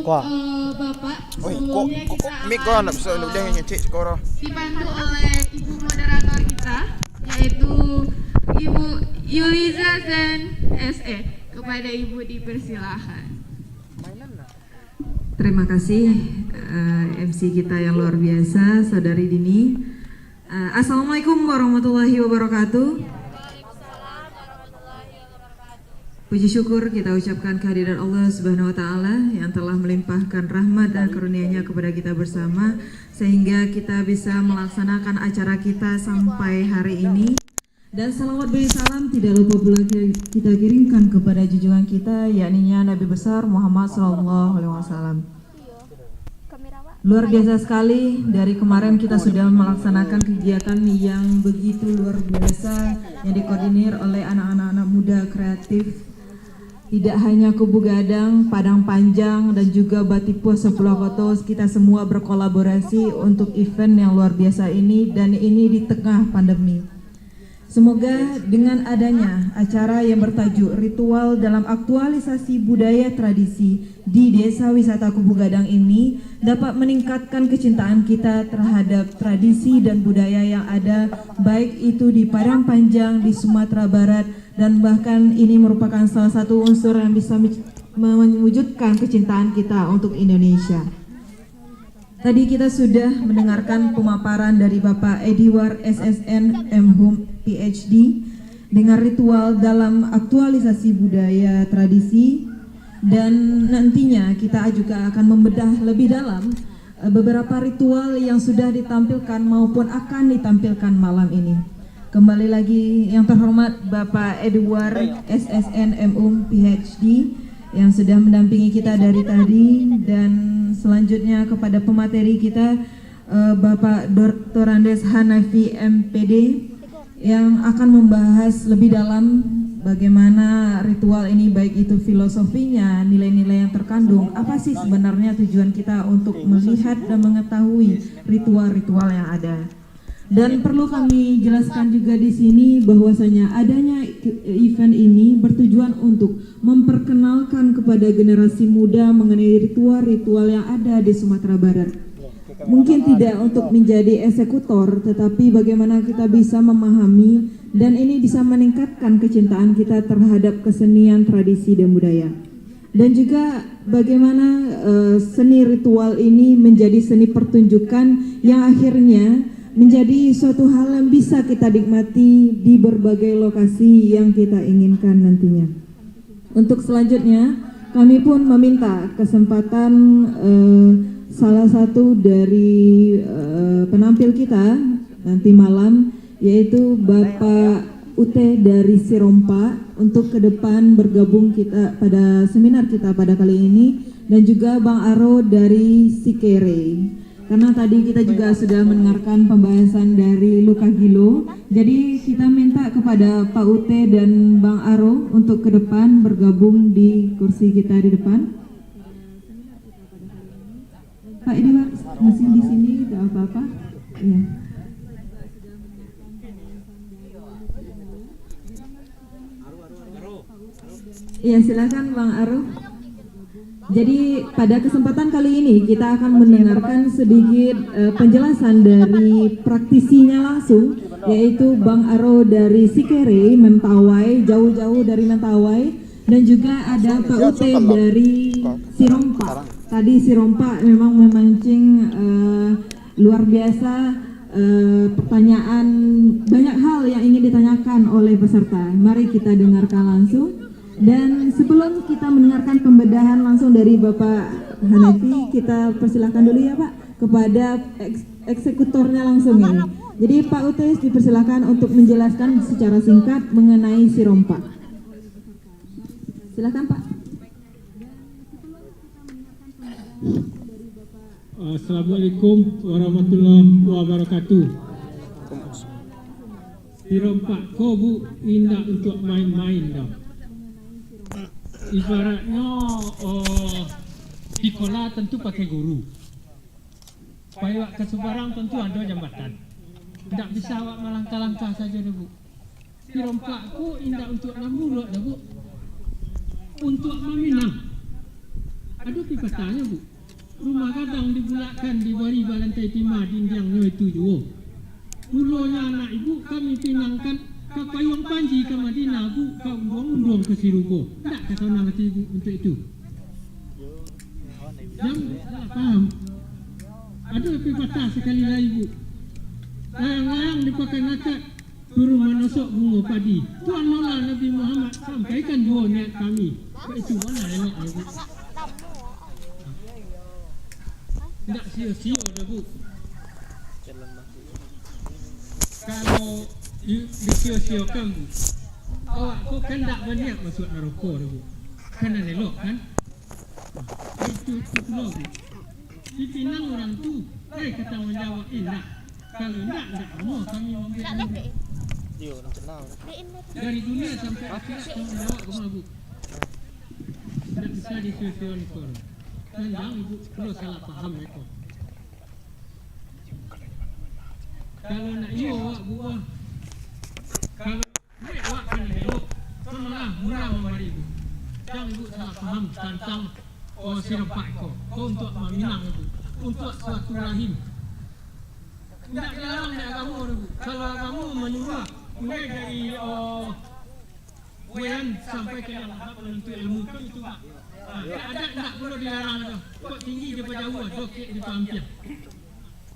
Bapak, Oi, sebelumnya kok kita mic kau akan nak bisa dia ngecek skor. dibantu oleh ibu moderator kita, yaitu Ibu Yuliza Zen SE. Kepada ibu dipersilahkan. Terima kasih MC kita yang luar biasa, Saudari Dini. Assalamualaikum warahmatullahi wabarakatuh. Puji syukur kita ucapkan kehadiran Allah Subhanahu wa Ta'ala yang telah melimpahkan rahmat dan karunia-Nya kepada kita bersama, sehingga kita bisa melaksanakan acara kita sampai hari ini. Dan salawat beri salam tidak lupa pula kita kirimkan kepada junjungan kita, yakni Nabi besar Muhammad SAW. Luar biasa sekali, dari kemarin kita sudah melaksanakan kegiatan yang begitu luar biasa yang dikoordinir oleh anak-anak muda kreatif. Tidak hanya Kubu Gadang, Padang Panjang, dan juga Batipuas 10 Koto, kita semua berkolaborasi untuk event yang luar biasa ini, dan ini di tengah pandemi. Semoga dengan adanya acara yang bertajuk Ritual dalam Aktualisasi Budaya Tradisi di Desa Wisata Kubu Gadang ini dapat meningkatkan kecintaan kita terhadap tradisi dan budaya yang ada, baik itu di Padang Panjang, di Sumatera Barat, dan bahkan ini merupakan salah satu unsur yang bisa mewujudkan kecintaan kita untuk Indonesia. Tadi kita sudah mendengarkan pemaparan dari Bapak Ediwar SSN MHum PhD dengan ritual dalam aktualisasi budaya tradisi, dan nantinya kita juga akan membedah lebih dalam beberapa ritual yang sudah ditampilkan maupun akan ditampilkan malam ini. Kembali lagi yang terhormat Bapak Edward SSN MUM PhD yang sudah mendampingi kita dari tadi, dan selanjutnya kepada pemateri kita Bapak Dr. Andes Hanafi MPD yang akan membahas lebih dalam bagaimana ritual ini, baik itu filosofinya, nilai-nilai yang terkandung, apa sih sebenarnya tujuan kita untuk melihat dan mengetahui ritual-ritual yang ada. Dan perlu kami jelaskan juga di sini bahwasanya adanya event ini bertujuan untuk memperkenalkan kepada generasi muda mengenai ritual-ritual yang ada di Sumatera Barat. Mungkin tidak untuk menjadi eksekutor, tetapi bagaimana kita bisa memahami, dan ini bisa meningkatkan kecintaan kita terhadap kesenian, tradisi, dan budaya. Dan juga bagaimana seni ritual ini menjadi seni pertunjukan yang akhirnya menjadi suatu hal yang bisa kita nikmati di berbagai lokasi yang kita inginkan nantinya. Untuk selanjutnya, kami pun meminta kesempatan salah satu dari penampil kita nanti malam, yaitu Bapak Ute dari Sirompa, untuk ke depan bergabung kita pada seminar kita pada kali ini, dan juga Bang Aro dari Sikere. Karena tadi kita juga sudah mendengarkan pembahasan dari Luka Gilo, jadi kita minta kepada Pak Ute dan Bang Aro untuk ke depan bergabung di kursi kita di depan. Pak Ediwar masih di sini, tidak apa-apa? Iya. Iya, silakan Bang Aro. Jadi pada kesempatan kali ini kita akan mendengarkan sedikit penjelasan dari praktisinya langsung, yaitu Bang Aro dari Sikere, Mentawai, jauh-jauh dari Mentawai, dan juga ada Pak Ute dari Sirompa. Tadi Sirompa memang memancing luar biasa pertanyaan, banyak hal yang ingin ditanyakan oleh peserta. Mari kita dengarkan langsung. Dan sebelum kita mendengarkan pembedahan langsung dari Bapak Hanafi, kita persilahkan dulu ya Pak kepada eksekutornya langsung ini. Jadi Pak Ute dipersilakan untuk menjelaskan secara singkat mengenai Sirompa. Silakan Pak. Assalamualaikum warahmatullahi wabarakatuh. Sirompa kau bu indah untuk main-main dah. Ibaratnya sekolah tentu pakai guru. Supaya ke Semarang tentu ada jambatan. Tidak bisa awak melangkah-langkah saja dah bu. Sirompakku indah untuk nambulok dah bu. Untuk meminang. Ada pipatanya bu. Rumah kadang dibulakkan di bawah lantai 5 dindingnya itu juga. Mulanya anak ibu kami pinangkan ke Payung Panji ke Madinah bu, ke undang-undang ke Sirugo. Tak kata nak ibu untuk itu. Yang tak paham. Ada pipatah sekali lagi bu. Layang-layang dipakai nakak turun menusuk bunga padi. Tuan Allah Nabi Muhammad sampaikan juga niat kami. Itu mana elok ibu. Tidak sia-sia dah bu. Kalau disia-siakan bu, awak kau kan tak berniat masuk neraka dah bu. Kan elok kan? Itu pula bu. Dipinang orang tu, kata menjawab tak. Kalau tak mau kami ambil dulu. Dari dunia sampai akhirat kami menjawab kemana bu. Tak bisa disia-siakan itu. Dan jangan ibu perlu salah faham mereka. Kalau nak iyo awak buah, kalau awak kan elok, tolonglah murah memberi ibu. Jangan ibu salah faham tentang serempak kau untuk meminang ibu, untuk suatu rahim. Tidak dilarang dari agama ibu. Kalau agama menyuruh mulai dari bulan sampai ke dalam menuntut ilmu itu pak. Ada tak perlu dilarang dah. Kok tinggi daripada jauh, dokek di pampir.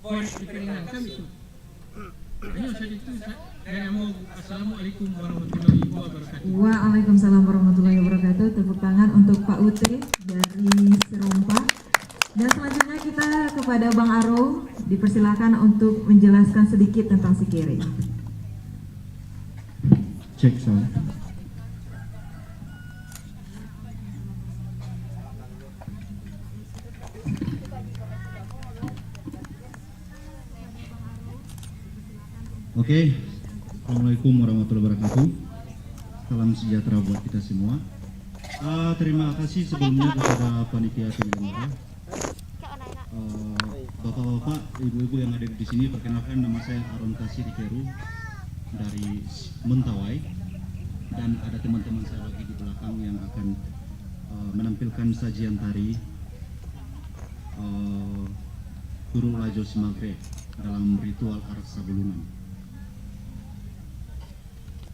Korek di keringan kami tu. Hanya saja itu saya mau. Assalamualaikum warahmatullahi wabarakatuh. Waalaikumsalam warahmatullahi wabarakatuh. Tepuk tangan untuk Pak Ute dari Serompak. Dan selanjutnya kita kepada Bang Aro, dipersilakan untuk menjelaskan sedikit tentang Sikere. Cek sound. Oke, Assalamualaikum warahmatullahi wabarakatuh. Salam sejahtera buat kita semua. Terima kasih sebelumnya kepada panitia penyelenggara, bapak-bapak, ibu-ibu yang ada di sini. Perkenalkan, nama saya Aron Tasir Ikeru dari Mentawai, dan ada teman-teman saya lagi di belakang yang akan menampilkan sajian tari Guru Lajo Simagre dalam ritual Arak Sabulungan.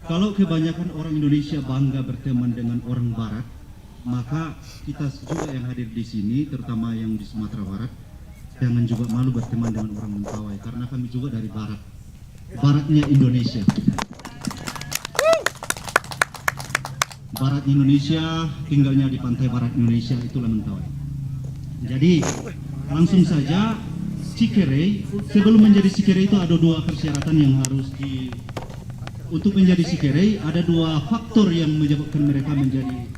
Kalau kebanyakan orang Indonesia bangga berteman dengan orang Barat, maka kita juga yang hadir di sini, terutama yang di Sumatera Barat, jangan juga malu berteman dengan orang Mentawai, karena kami juga dari Barat, Baratnya Indonesia. Barat Indonesia, tinggalnya di pantai Barat Indonesia, itulah Mentawai. Jadi langsung saja, Sikere, sebelum menjadi Sikere itu ada dua persyaratan yang harus untuk menjadi Sikere, ada dua faktor yang menyebabkan mereka menjadi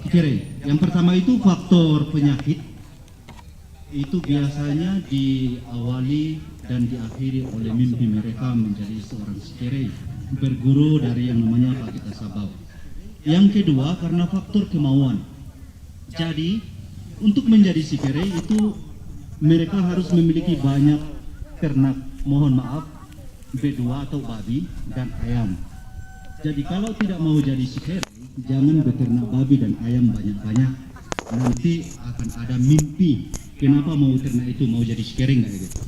Sikere. Yang pertama itu faktor penyakit. Itu biasanya diawali dan diakhiri oleh mimpi mereka menjadi seorang Sikere, berguru dari yang namanya Pak Kita Sabau. Yang kedua karena faktor kemauan. Jadi untuk menjadi Sikere itu mereka harus memiliki banyak ternak, mohon maaf, B2 atau babi dan ayam. Jadi kalau tidak mau jadi Sikere, jangan beternak babi dan ayam banyak-banyak. Nanti akan ada mimpi. Kenapa mau ternak itu, mau jadi Sikere nggak gitu.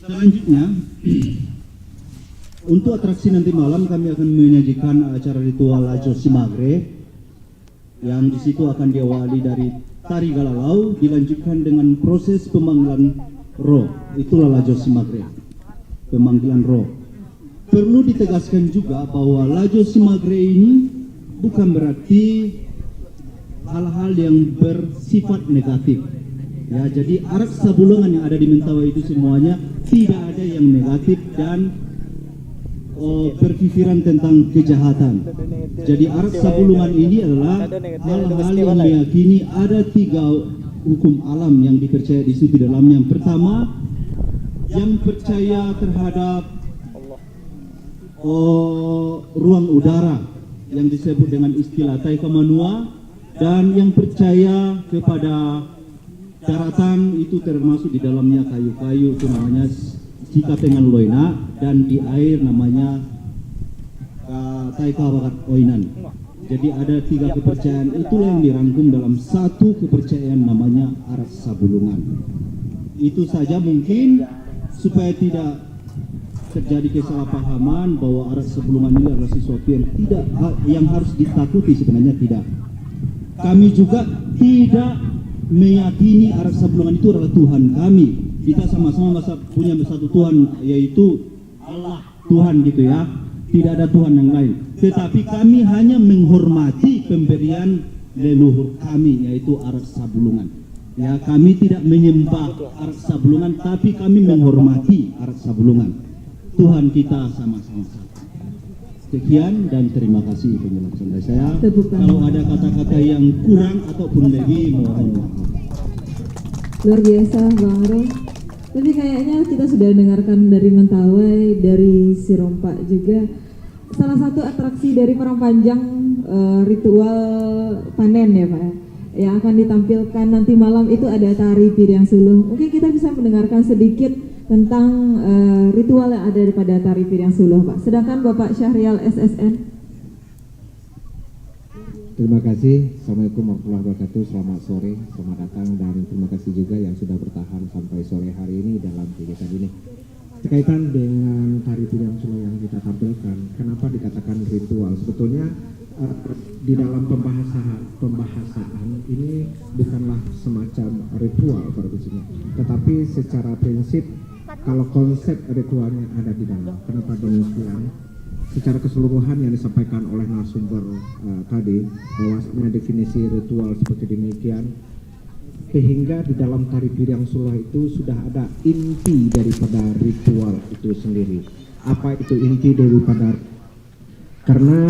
Selanjutnya, untuk atraksi nanti malam kami akan menyajikan acara ritual Lajo Simagre, yang di situ akan diawali dari tari galalau, dilanjutkan dengan proses pemanggilan roh. Itulah Lajo Simagre, pemanggilan roh. Perlu ditegaskan juga bahwa Lajo Simagre ini bukan berarti hal-hal yang bersifat negatif. Ya, jadi arak sabulungan yang ada di Mentawai itu semuanya tidak ada yang negatif dan berpikiran tentang kejahatan. Jadi arak sabulungan ini adalah hal-hal yang meyakini ada 3 hukum alam yang dipercaya di situ dalamnya. Yang pertama, yang percaya terhadap ruang udara yang disebut dengan istilah Taika Manua, dan yang percaya kepada daratan itu termasuk di dalamnya kayu-kayu, itu namanya Sikatengan Loina, dan di air namanya Taika Wakat Oinan. Jadi ada 3 kepercayaan, itulah yang dirangkum dalam satu kepercayaan namanya Arat Sabulungan. Itu saja mungkin supaya tidak terjadi kesalahpahaman bahwa Arat Sabulungan ini adalah sesuatu yang harus ditakuti, sebenarnya tidak. Kami juga tidak meyakini Arat Sabulungan itu adalah Tuhan kami. Kita sama-sama punya satu Tuhan, yaitu Allah Tuhan gitu ya. Tidak ada Tuhan yang lain. Tetapi kami hanya menghormati pemberian leluhur kami, yaitu Arat Sabulungan. Ya, kami tidak menyembah Arat Sabulungan, tapi kami menghormati Arat Sabulungan. Tuhan kita sama-sama satu. Sekian dan terima kasih penjelasan dari saya. Kalau ada kata-kata yang kurang ataupun lebih, mohon maaf. Luar biasa Bang Aro. Tapi kayaknya kita sudah dengarkan dari Mentawai, dari Sirompa juga. Salah satu atraksi dari Parang Panjang ritual panen ya Pak, yang akan ditampilkan nanti malam itu ada tari Piriang Suluh. Mungkin kita bisa mendengarkan sedikit tentang ritual yang ada pada tari Piriang Suluh Pak. Sedangkan Bapak Syahrial SSN. Terima kasih. Assalamualaikum warahmatullahi wabarakatuh. Selamat sore, selamat datang, dan terima kasih juga yang sudah bertahan sampai sore hari ini dalam kegiatan ini. Berkaitan dengan tari Piriang Suluh yang kita tampilkan, kenapa dikatakan ritual? Sebetulnya di dalam pembahasan ini bukanlah semacam ritual pada prinsipnya, tetapi secara prinsip kalau konsep ritualnya ada di dalam. Kenapa demikian? Secara keseluruhan yang disampaikan oleh narasumber tadi, bahwasanya definisi ritual seperti demikian, sehingga di dalam tari Piriang Suluh itu sudah ada inti daripada ritual itu sendiri. Apa itu inti daripada? Karena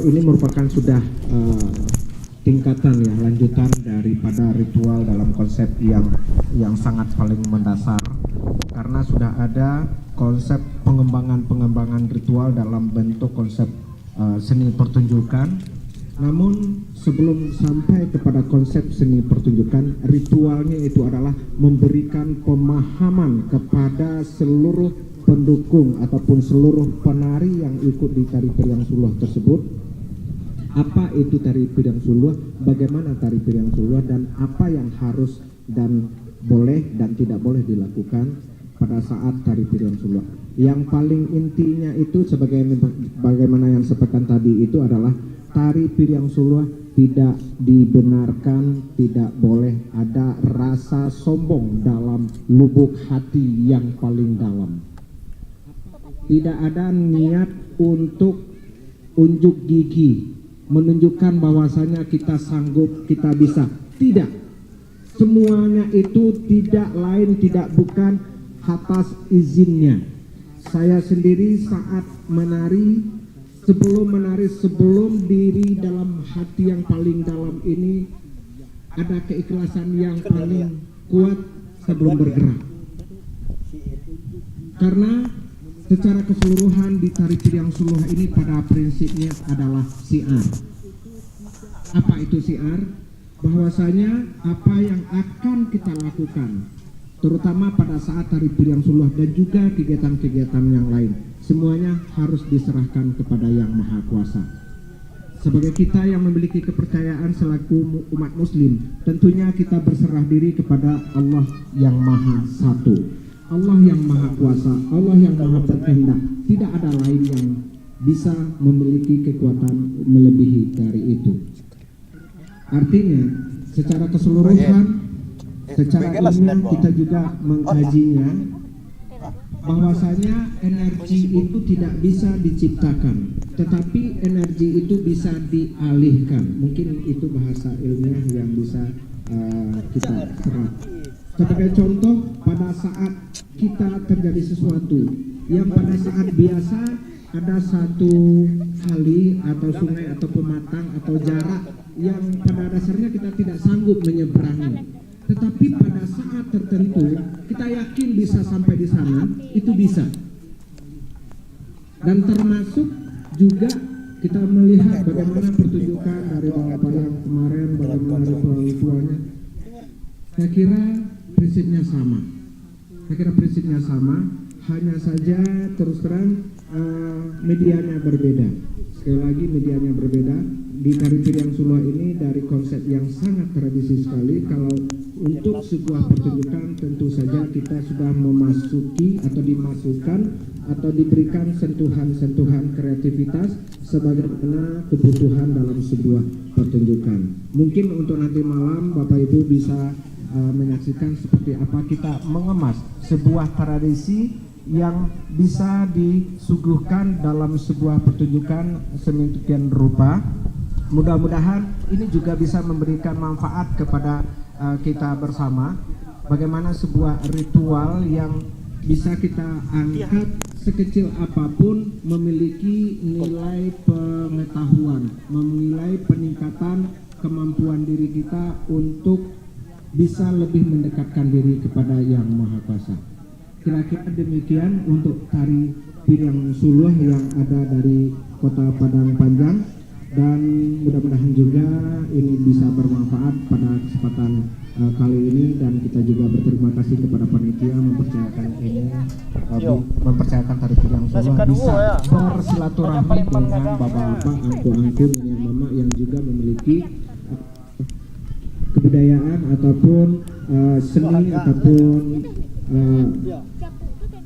ini merupakan sudah tingkatan ya, lanjutan daripada ritual dalam konsep yang sangat paling mendasar. Karena sudah ada konsep pengembangan ritual dalam bentuk konsep seni pertunjukan. Namun sebelum sampai kepada konsep seni pertunjukan, ritualnya itu adalah memberikan pemahaman kepada seluruh pendukung ataupun seluruh penari yang ikut di tari Piriang Suluh tersebut. Apa itu tari Piriang Suluh, bagaimana tari Piriang Suluh, dan apa yang harus dan boleh dan tidak boleh dilakukan pada saat tari Piriang Suluh. Yang paling intinya itu bagaimana yang disampaikan tadi itu adalah tari Piriang Suluh tidak dibenarkan, tidak boleh ada rasa sombong dalam lubuk hati yang paling dalam. Tidak ada niat untuk unjuk gigi, menunjukkan bahwasanya kita sanggup, kita bisa. Tidak. Semuanya itu tidak lain, tidak bukan atas izinnya. Saya sendiri saat menari, sebelum diri dalam hati yang paling dalam ini ada keikhlasan yang paling kuat sebelum bergerak. Karena secara keseluruhan di tari Piriang Suluh ini pada prinsipnya adalah siar. Apa itu siar? Bahwasanya apa yang akan kita lakukan, terutama pada saat tari Piriang Suluh dan juga kegiatan-kegiatan yang lain, semuanya harus diserahkan kepada Yang Maha Kuasa. Sebagai kita yang memiliki kepercayaan selaku umat muslim, tentunya kita berserah diri kepada Allah yang Maha Satu, Allah yang Maha Kuasa, Allah yang Maha Berkehendak. Tidak ada lain yang bisa memiliki kekuatan melebihi dari itu. Artinya secara keseluruhan, secara umum kita juga mengkajinya, bahwasanya energi itu tidak bisa diciptakan, tetapi energi itu bisa dialihkan. Mungkin itu bahasa ilmiah yang bisa kita serap. Sebagai contoh, pada saat kita terjadi sesuatu yang pada saat biasa ada satu kali atau sungai atau pematang atau jarak yang pada dasarnya kita tidak sanggup menyeberangi, tetapi pada saat tertentu kita yakin bisa sampai di sana, itu bisa. Dan termasuk juga kita melihat bagaimana pertunjukan dari Bapak yang kemarin, bagaimana ritual-ritualnya. Saya kira prinsipnya sama. Hanya saja terus terang medianya berbeda. sekali lagi medianya berbeda. Di tari Piriang Suluh ini dari konsep yang sangat tradisi sekali. Kalau untuk sebuah pertunjukan tentu saja kita sudah memasuki atau dimasukkan atau diberikan sentuhan-sentuhan kreativitas sebagaimana kebutuhan dalam sebuah pertunjukan. Mungkin untuk nanti malam Bapak Ibu bisa menyaksikan seperti apa kita mengemas sebuah tradisi yang bisa disuguhkan dalam sebuah pertunjukan sedemikian rupa. Mudah-mudahan ini juga bisa memberikan manfaat kepada kita bersama. Bagaimana sebuah ritual yang bisa kita angkat sekecil apapun memiliki nilai pengetahuan, menilai peningkatan kemampuan diri kita untuk bisa lebih mendekatkan diri kepada Yang Maha Kuasa. Kira-kira demikian untuk tari Piriang Suluh yang ada dari Kota Padang Panjang, dan mudah-mudahan juga ini bisa bermanfaat pada kesempatan kali ini, dan kita juga berterima kasih kepada panitia mempercayakan ini, mempercayakan tari Piriang Suluh bisa bersilaturahmi dengan bapak-bapak, angku-angku, nenek mama yang juga memiliki kebudayaan ataupun seni ataupun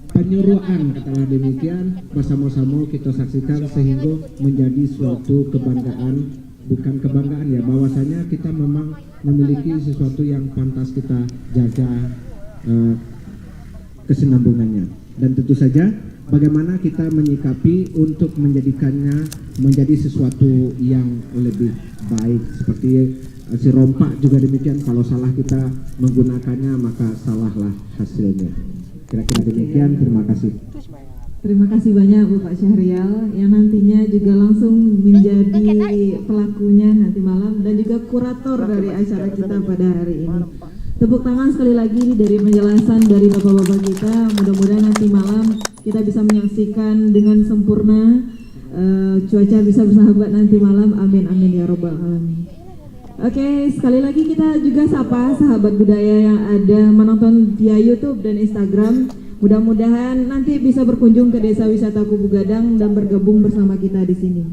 penyuruhan, katakanlah demikian, bersama-sama kita saksikan sehingga menjadi suatu kebanggaan, bukan kebanggaan ya, bahwasanya kita memang memiliki sesuatu yang pantas kita jaga kesinambungannya. Dan tentu saja bagaimana kita menyikapi untuk menjadikannya menjadi sesuatu yang lebih baik. Seperti si rompak juga demikian, kalau salah kita menggunakannya maka salahlah hasilnya. Kira-kira demikian, terima kasih. Terima kasih banyak Bapak Syahrial yang nantinya juga langsung menjadi pelakunya nanti malam dan juga kurator dari acara kita pada hari ini. Tepuk tangan sekali lagi dari penjelasan dari bapak-bapak kita. Mudah-mudahan nanti malam kita bisa menyaksikan dengan sempurna, cuaca bisa bersahabat nanti malam. Amin amin ya robbal alamin. Oke, sekali lagi kita juga sapa sahabat budaya yang ada menonton via YouTube dan Instagram. Mudah-mudahan nanti bisa berkunjung ke Desa Wisata Kubu Gadang dan bergabung bersama kita di sini.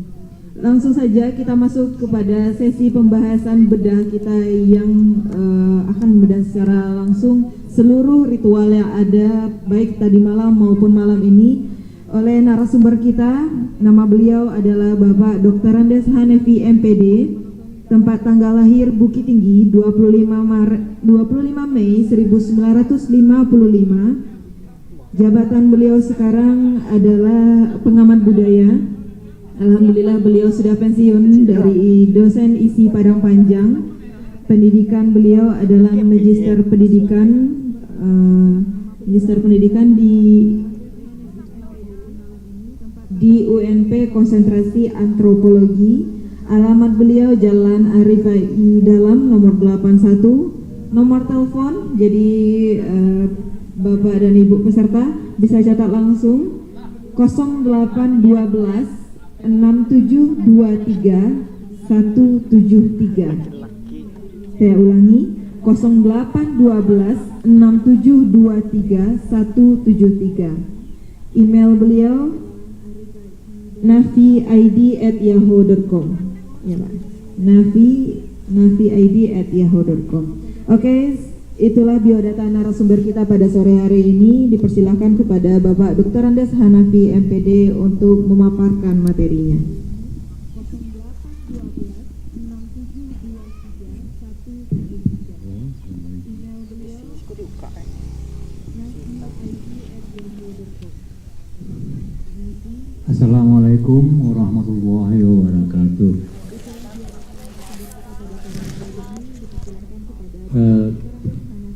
Langsung saja kita masuk kepada sesi pembahasan bedah kita yang akan membedah secara langsung seluruh ritual yang ada baik tadi malam maupun malam ini oleh narasumber kita. Nama beliau adalah Bapak Dr. Andes Hanefi MPD. Tempat tanggal lahir Bukit Tinggi 25 Mei 1955. Jabatan beliau sekarang adalah pengamat budaya. Alhamdulillah beliau sudah pensiun dari dosen ISI Padang Panjang. Pendidikan beliau adalah magister pendidikan di UNP konsentrasi antropologi. Alamat beliau Jalan Arifai Dalam nomor 81. Nomor telepon, jadi Bapak dan Ibu peserta bisa catat langsung 0812 6723 173. Saya ulangi 0812 6723 173. Email beliau nafiid@yahoo.com. Ya Pak, nafiid@yahoo.com. Oke, itulah biodata narasumber kita pada sore hari ini. Dipersilahkan kepada Bapak Dr. Andes Hanafi MPD untuk memaparkan materinya. Assalamualaikum warahmatullahi wabarakatuh.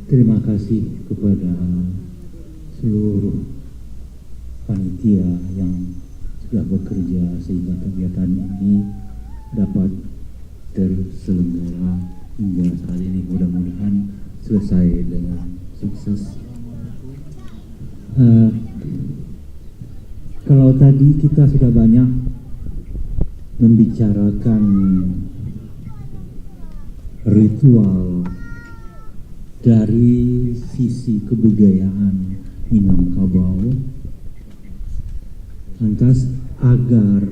Terima kasih kepada seluruh panitia yang sudah bekerja sehingga kegiatan ini dapat terselenggara hingga saat ini. Mudah-mudahan selesai dengan sukses. Kalau tadi kita sudah banyak membicarakan ritual dari sisi kebudayaan Minangkabau, lantas agar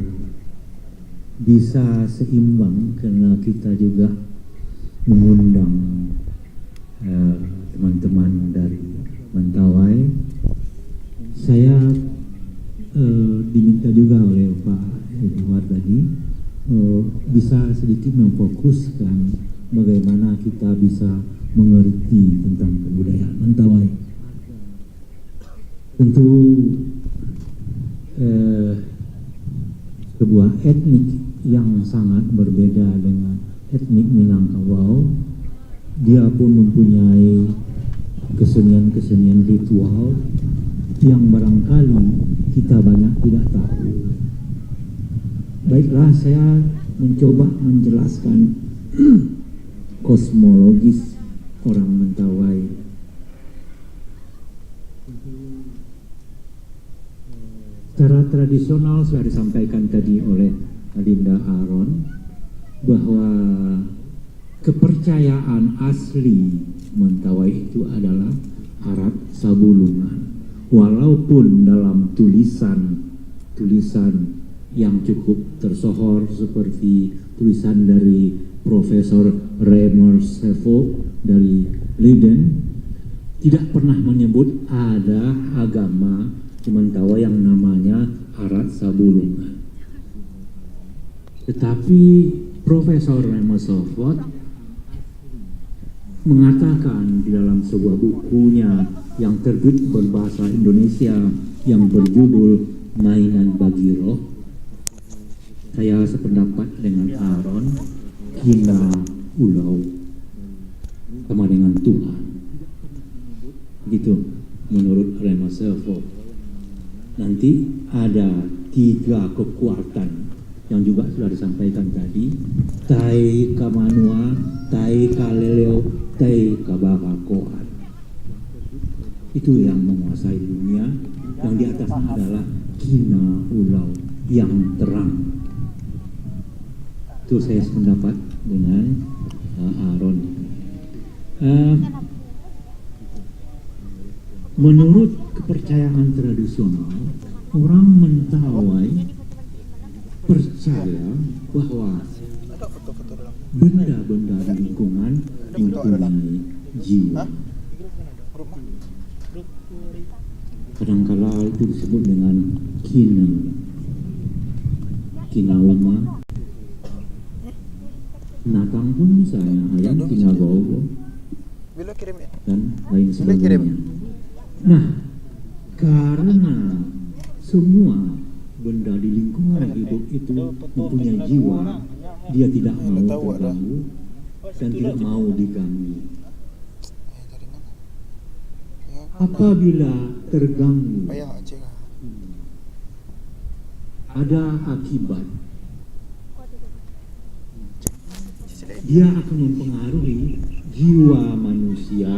bisa seimbang karena kita juga mengundang teman-teman dari Mentawai. Saya diminta juga oleh Pak Edward tadi bisa sedikit memfokuskan bagaimana kita bisa mengerti tentang kebudayaan Mentawai. Tentu sebuah etnik yang sangat berbeda dengan etnik Minangkabau. Dia pun mempunyai kesenian-kesenian ritual yang barangkali kita banyak tidak tahu. Baiklah, saya mencoba menjelaskan kosmologis orang Mentawai. Secara tradisional sudah disampaikan tadi oleh Adinda Aaron bahwa kepercayaan asli Mentawai itu adalah Arat Sabulungan. Walaupun dalam tulisan yang cukup tersohor seperti tulisan dari Profesor Reimer Sevo dari Leiden tidak pernah menyebut ada agama di Mentawai yang namanya Arat Sabulungan. Tetapi Profesor Reimer Sevo mengatakan di dalam sebuah bukunya yang terbit berbahasa Indonesia yang berjudul Mainan Bagi Roh, saya sependapat dengan Aaron, Kina Ulau sama dengan Tuhan. Gitu menurut Reimer Sevo. Nanti ada 3 kekuatan yang juga sudah disampaikan tadi, Tai Kamanua, Tai Kaleleo, Tai Kabakakoan. Itu yang menguasai dunia, yang di atasnya adalah Kina Ulau yang terang. Itu saya sependapat dengan Aaron. Menurut kepercayaan tradisional, orang Mentawai percaya bahwa benda-benda di lingkungan mempunyai jiwa. Kadangkala itu disebut dengan kinauma. Binatang pun misalnya ayam, kinagogo, dan lain sebagainya. Nah, karena semua benda di lingkungan hidup itu mempunyai jiwa, dia tidak mau terganggu dan tidak mau diganggu. Apabila terganggu, ada akibat. Dia akan mempengaruhi jiwa manusia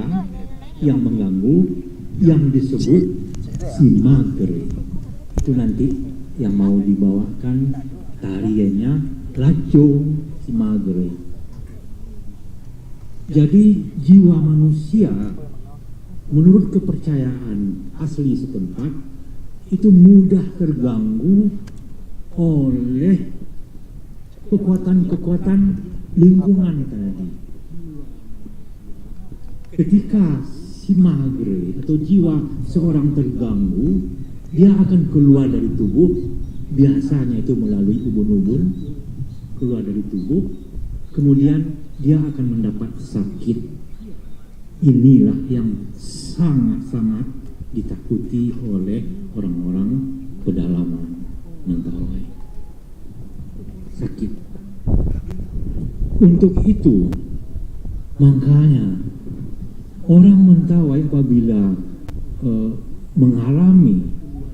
yang mengganggu, yang disebut simagre. Itu nanti yang mau dibawakan tariannya Lacong Simagre. Jadi jiwa manusia menurut kepercayaan asli setempat itu mudah terganggu oleh kekuatan-kekuatan lingkungan tadi. Ketika simagre atau jiwa seorang terganggu, dia akan keluar dari tubuh, biasanya itu melalui ubun-ubun, keluar dari tubuh, kemudian dia akan mendapat sakit. Inilah yang sangat-sangat ditakuti oleh orang-orang pedalaman Mentawai. Sakit. Untuk itu, makanya orang Mentawai apabila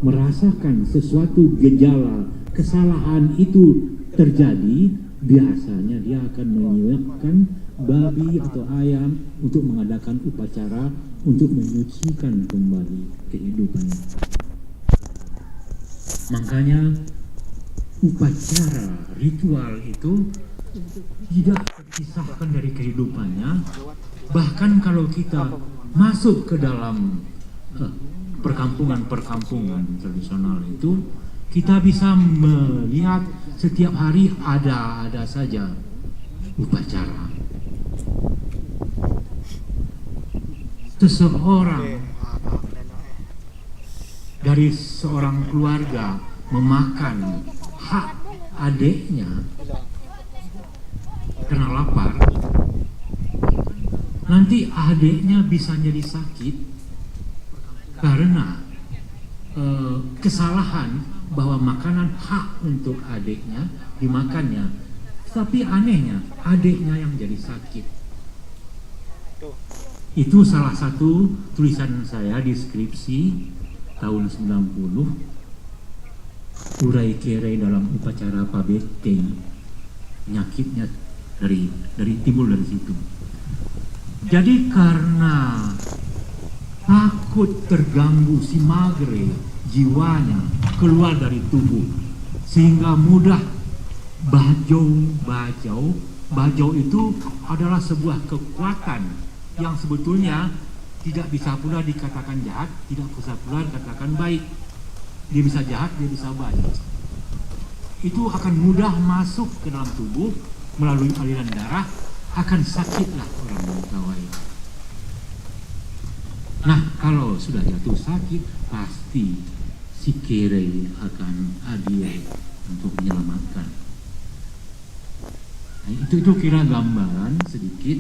merasakan sesuatu gejala kesalahan itu terjadi, biasanya dia akan menyiapkan babi atau ayam untuk mengadakan upacara untuk menyucikan kembali kehidupannya. Makanya upacara ritual itu tidak terpisahkan dari kehidupannya. Bahkan kalau kita masuk ke dalam perkampungan-perkampungan tradisional itu, kita bisa melihat setiap hari ada saja upacara. Seseorang dari seorang keluarga memakan hak adiknya karena lapar, nanti adiknya bisa jadi sakit karena kesalahan bahwa makanan hak untuk adiknya dimakannya, tapi anehnya adiknya yang jadi sakit. Itu salah satu tulisan saya di skripsi tahun 90, urai kere dalam upacara pabeteng, penyakitnya dari timbul dari situ. Jadi karena takut terganggu si magre jiwanya keluar dari tubuh, sehingga mudah bajau itu adalah sebuah kekuatan yang sebetulnya tidak bisa pula dikatakan jahat, tidak bisa pula dikatakan baik. Dia bisa jahat, dia bisa baik. Itu akan mudah masuk ke dalam tubuh melalui aliran darah, akan sakitlah orang mentawai. Nah, kalau sudah jatuh sakit, pasti si kere akan hadir untuk menyelamatkan. Nah, itu kira gambaran sedikit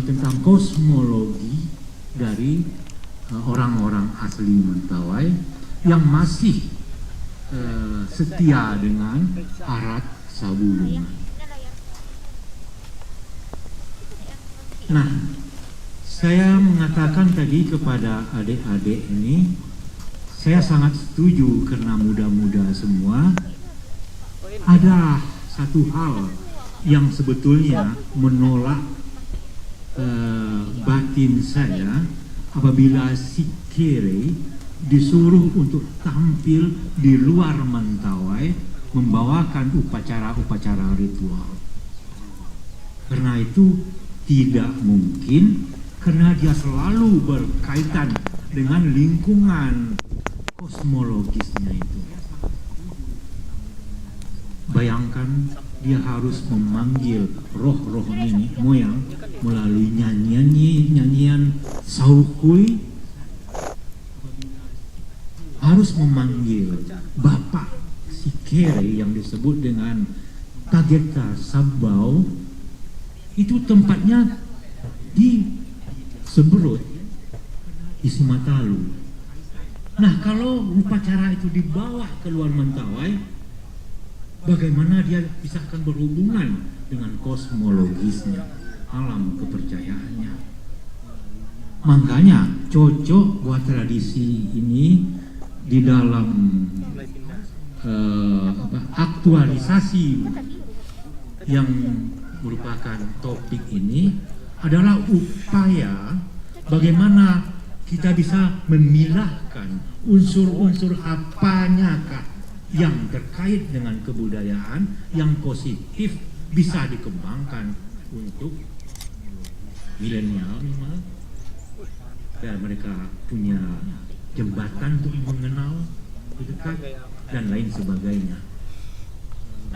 tentang kosmologi dari orang-orang asli Mentawai yang masih setia dengan arat Sabulungan. Nah, saya mengatakan tadi kepada adik-adik ini, saya sangat setuju karena muda-muda semua. Ada satu hal yang sebetulnya menolak batin saya apabila si kere disuruh untuk tampil di luar Mentawai membawakan upacara-upacara ritual. Karena itu tidak mungkin, karena dia selalu berkaitan dengan lingkungan kosmologisnya itu. Bayangkan dia harus memanggil roh-roh nenek moyang melalui nyanyian saukui, harus memanggil bapak si kere yang disebut dengan Tageta Sabau. Itu tempatnya di Seberut, di Simatalu. Nah, kalau upacara itu dibawa ke luar Mentawai, bagaimana dia bisa akan berhubungan dengan kosmologisnya, alam kepercayaannya. Makanya cocok buat tradisi ini di dalam aktualisasi yang merupakan topik ini adalah upaya bagaimana kita bisa memilahkan unsur-unsur apanyakah yang terkait dengan kebudayaan yang positif bisa dikembangkan untuk milenial minimal, dan mereka punya jembatan untuk mengenal dekat dan lain sebagainya.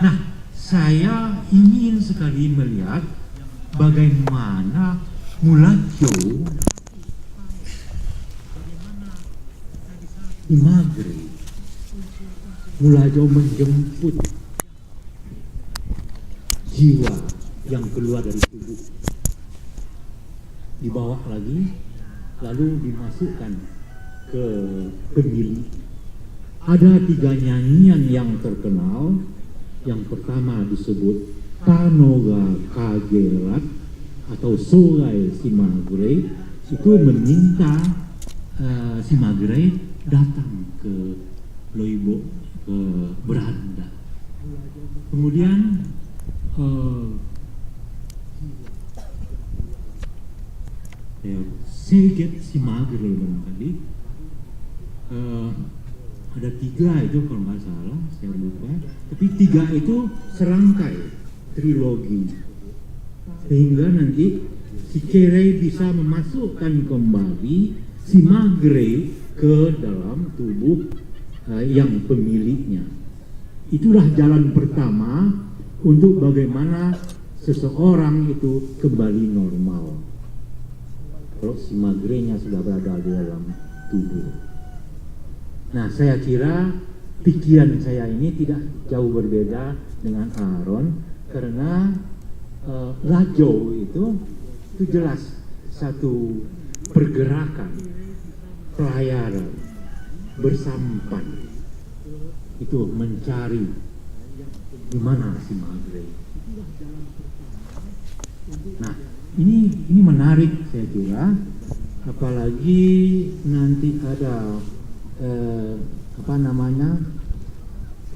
Nah, saya ingin sekali melihat bagaimana Mulajo di Maghrib, Mulajo menjemput jiwa yang keluar dari tubuh, dibawa lagi, lalu dimasukkan ke pendiri. Ada 3 nyanyian yang terkenal. Yang pertama disebut Tanoga Kagerat atau Sogai Simagre, itu meminta Simagre datang ke Loibo, ke Beranda. Kemudian Seget Simagre barangkali ada 3 itu kalau nggak salah, saya lupa. Tapi 3 itu serangkai trilogi, sehingga nanti si kere bisa memasukkan kembali si magre ke dalam tubuh yang pemiliknya. Itulah jalan pertama untuk bagaimana seseorang itu kembali normal. Kalau si magrenya sudah berada di dalam tubuh. Nah, saya kira pikiran saya ini tidak jauh berbeda dengan Aaron, karena lajau itu jelas satu pergerakan pelayaran bersampan, itu mencari di mana si magre. Nah, ini menarik saya kira, apalagi nanti ada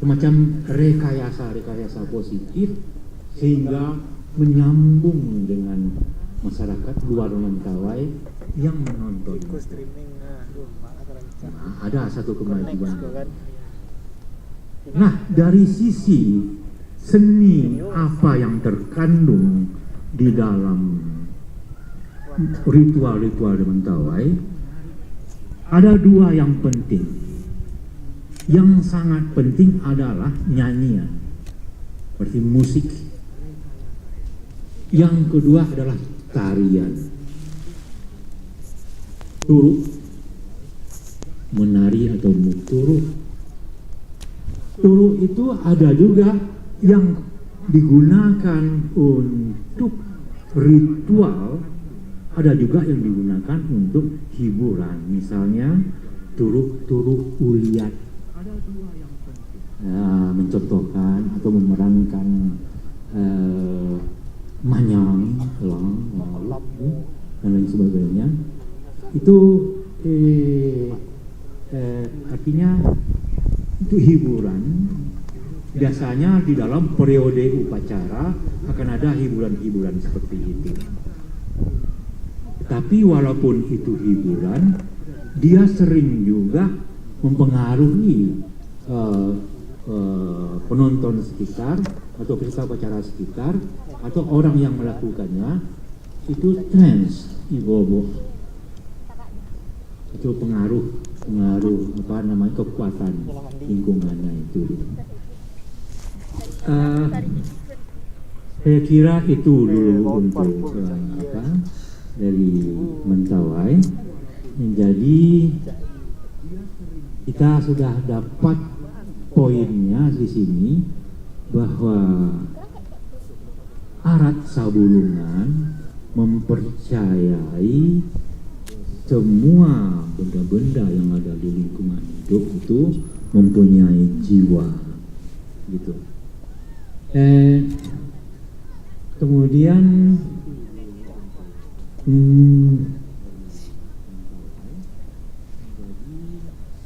semacam rekayasa positif sehingga menyambung dengan masyarakat luar Mentawai yang menonton. Nah, ada satu kemajuan. Nah, dari sisi seni apa yang terkandung di dalam ritual-ritual di Mentawai, ada dua yang penting. Yang sangat penting adalah nyanyian, seperti musik. Yang kedua adalah tarian, turuk, menari atau turuk. Turuk itu ada juga yang digunakan untuk ritual, ada juga yang digunakan untuk hiburan. Misalnya turuk uliat, mencontohkan atau memerankan manyang, lalap, dan lain sebagainya. Itu artinya itu hiburan. Biasanya di dalam periode upacara akan ada hiburan-hiburan seperti itu. Tapi walaupun itu hiburan, dia sering juga mempengaruhi penonton sekitar atau peserta upacara sekitar atau orang yang melakukannya. Itu trans ibobo, itu pengaruh kekuatan lingkungannya itu. Saya kira itu dulu untuk dari Mentawai. Jadi kita sudah dapat poinnya di sini bahwa Arat Sabulungan mempercayai semua benda-benda yang ada di lingkungan hidup itu mempunyai jiwa, gitu. Kemudian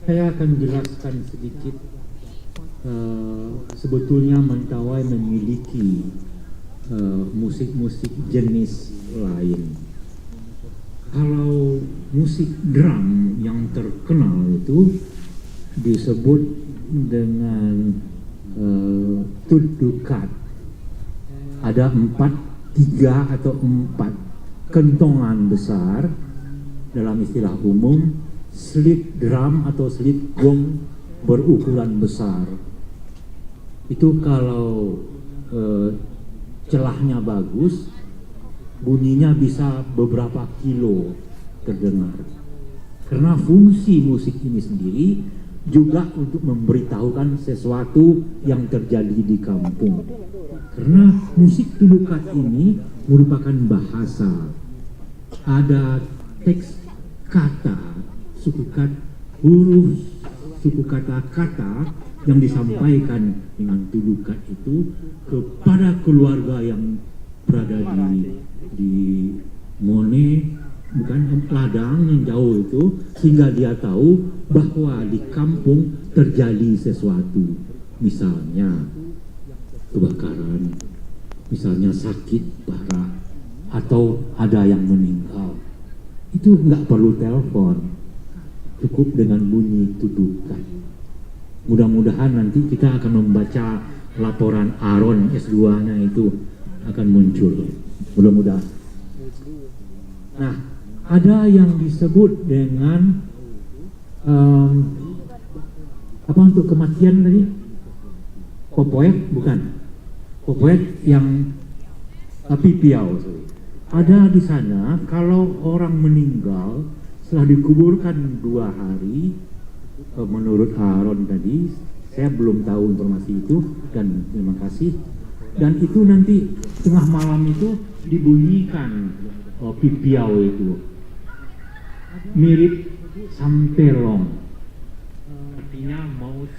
saya akan jelaskan sedikit. Sebetulnya Mentawai memiliki musik-musik jenis lain. Kalau musik drum yang terkenal itu disebut dengan tudukat. Ada 3 atau 4 kentongan besar, dalam istilah umum slip drum atau slip gong berukuran besar. Itu kalau celahnya bagus, bunyinya bisa beberapa kilo terdengar. Karena fungsi musik ini sendiri juga untuk memberitahukan sesuatu yang terjadi di kampung. Karena musik tudukat ini merupakan bahasa. Ada teks kata, suku kata, huruf, suku kata-kata yang disampaikan dengan tudukat itu kepada keluarga yang berada di Mone, bukan ladang yang jauh itu, sehingga dia tahu bahwa di kampung terjadi sesuatu, misalnya kebakaran, misalnya sakit parah, atau ada yang meninggal. Itu nggak perlu telepon, cukup dengan bunyi tudukan. Mudah-mudahan nanti kita akan membaca laporan Aaron S2-nya itu akan muncul, mudah-mudahan. Nah, ada yang disebut dengan Apa untuk kematian tadi? Popoek bukan. Popoek yang pipiau. Ada di sana kalau orang meninggal setelah dikuburkan 2 hari, menurut Aaron tadi, saya belum tahu informasi itu dan terima kasih. Dan itu nanti tengah malam itu dibunyikan pipiau itu, mirip sampelong, artinya maut.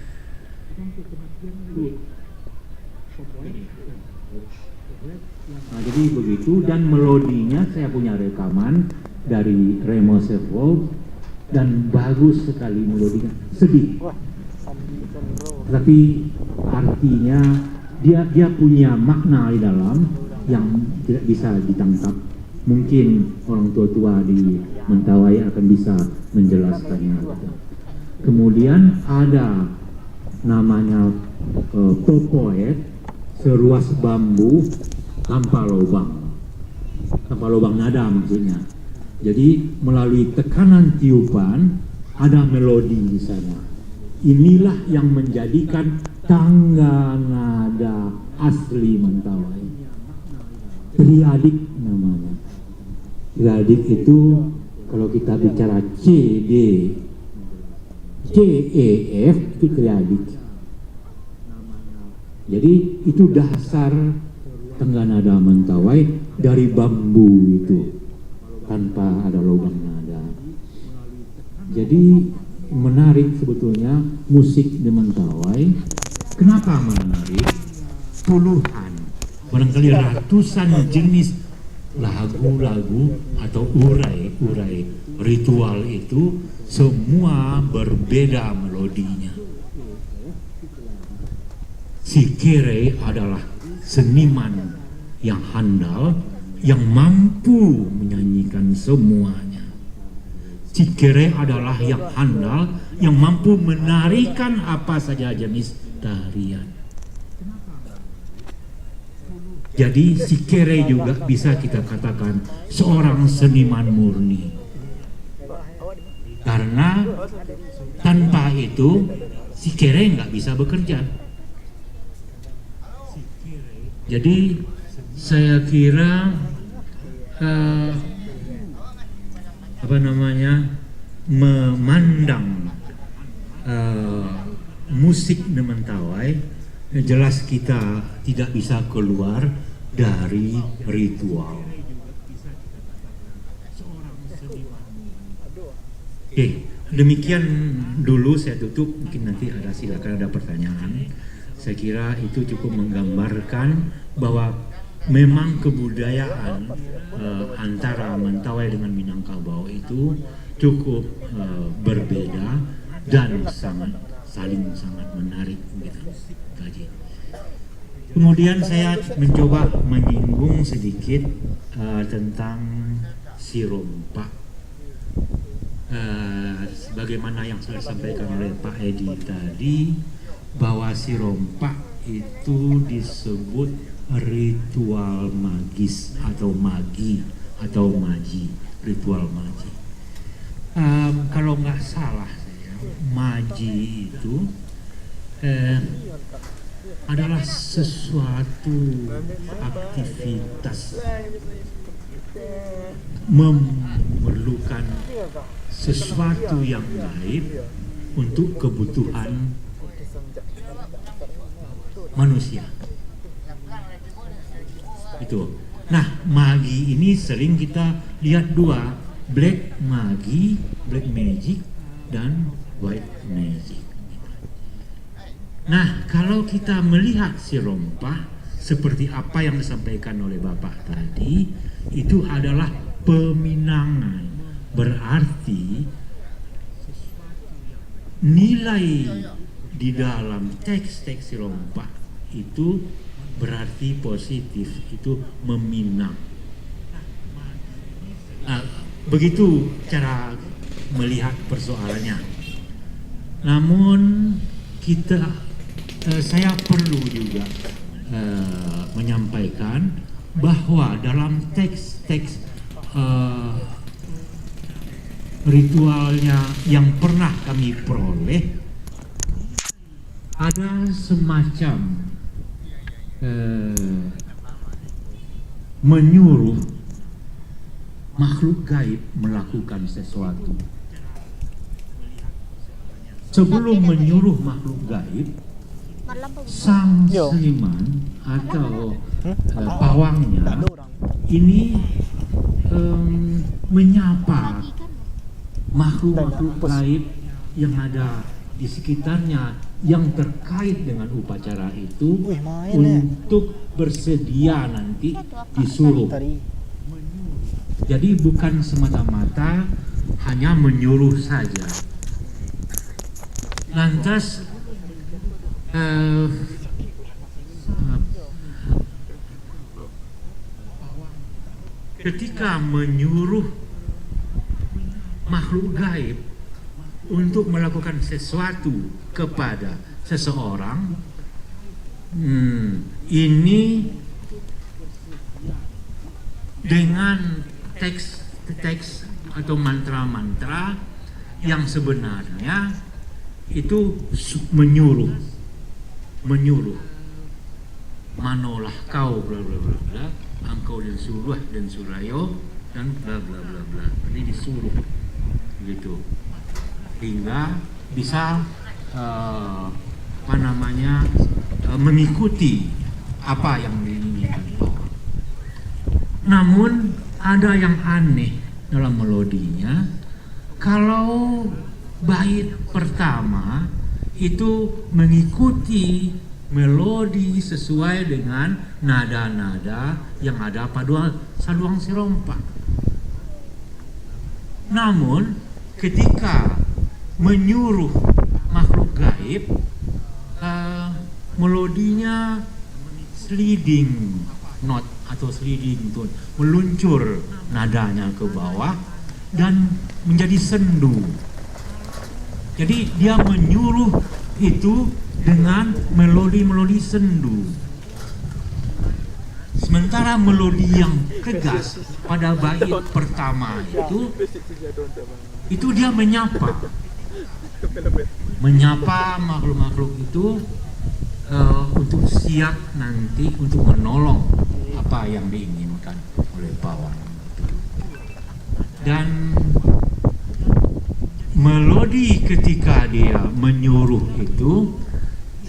Nah, jadi begitu, dan melodinya saya punya rekaman dari Remo Sevold dan bagus sekali melodinya, sedih. Tapi artinya dia punya makna di dalam yang tidak bisa ditangkap. Mungkin orang tua-tua di Mentawai akan bisa menjelaskannya. Kemudian ada namanya popoet, seruas bambu tanpa lubang nada maksudnya. Jadi melalui tekanan tiupan ada melodi di sana. Inilah yang menjadikan tangga nada asli Mentawai. Triadik namanya. Triadik itu kalau kita bicara C, D, C, E, F itu triadik. Jadi itu dasar tangga nada Mentawai dari bambu itu tanpa ada lubang nada. Jadi menarik sebetulnya musik di Mentawai. Kenapa menarik? Puluhan, barangkali ratusan jenis lagu-lagu atau urai-urai ritual itu semua berbeda melodinya. Si Kere adalah seniman yang handal yang mampu menyanyikan semuanya. Si Kere adalah yang handal yang mampu menarikan apa saja jenis tarian. Jadi si Kere juga bisa kita katakan seorang seniman murni. Karena tanpa itu si Kere nggak bisa bekerja. Jadi saya kira memandang musik di Mentawai, jelas kita tidak bisa keluar dari ritual. Oke, demikian dulu saya tutup. Mungkin nanti silakan ada pertanyaan. Saya kira itu cukup menggambarkan bahwa memang kebudayaan antara Mentawai dengan Minangkabau itu cukup berbeda dan saling sangat menarik gitu. Kemudian saya mencoba menyinggung sedikit tentang si rompak. Sebagaimana yang sudah disampaikan oleh Pak Edi tadi, bahwa si rompak itu disebut ritual magis atau magi atau maji, ritual maji. Kalau nggak salah maji itu adalah sesuatu aktivitas memerlukan sesuatu yang gaib untuk kebutuhan manusia. Itu. Nah, magi ini sering kita lihat dua, black magi, black magic dan white magic. Nah, kalau kita melihat si rompah seperti apa yang disampaikan oleh Bapak tadi, itu adalah peminangan. Berarti nilai di dalam teks-teks si rompah itu berarti positif, itu meminang. Begitu cara melihat persoalannya. Namun saya perlu juga menyampaikan bahwa dalam teks-teks ritualnya yang pernah kami peroleh, ada semacam menyuruh makhluk gaib melakukan sesuatu. Sebelum menyuruh makhluk gaib, sang seniman atau pawangnya ini menyapa makhluk-makhluk gaib yang ada di sekitarnya yang terkait dengan upacara itu untuk bersedia nanti disuruh. Jadi bukan semata-mata hanya menyuruh saja. Lantas ketika menyuruh makhluk gaib untuk melakukan sesuatu kepada seseorang, ini dengan teks atau mantra-mantra yang sebenarnya itu menyuruh, manolah kau bla bla bla bla, engkau dan Surah dan Surayo dan bla bla bla bla. Ini disuruh gitu hingga bisa mengikuti apa yang diinginkan. Namun ada yang aneh dalam melodinya. Kalau bait pertama itu mengikuti melodi sesuai dengan nada-nada yang ada pada saluang sirompa. Namun ketika menyuruh makhluk gaib, melodinya sliding note atau sliding tone, meluncur nadanya ke bawah dan menjadi sendu. Jadi dia menyuruh itu dengan melodi-melodi sendu. Sementara melodi yang tegas pada bait pertama itu dia menyapa makhluk-makhluk itu untuk siap nanti untuk menolong apa yang diinginkan oleh pawang. Dan melodi ketika dia menyuruh itu,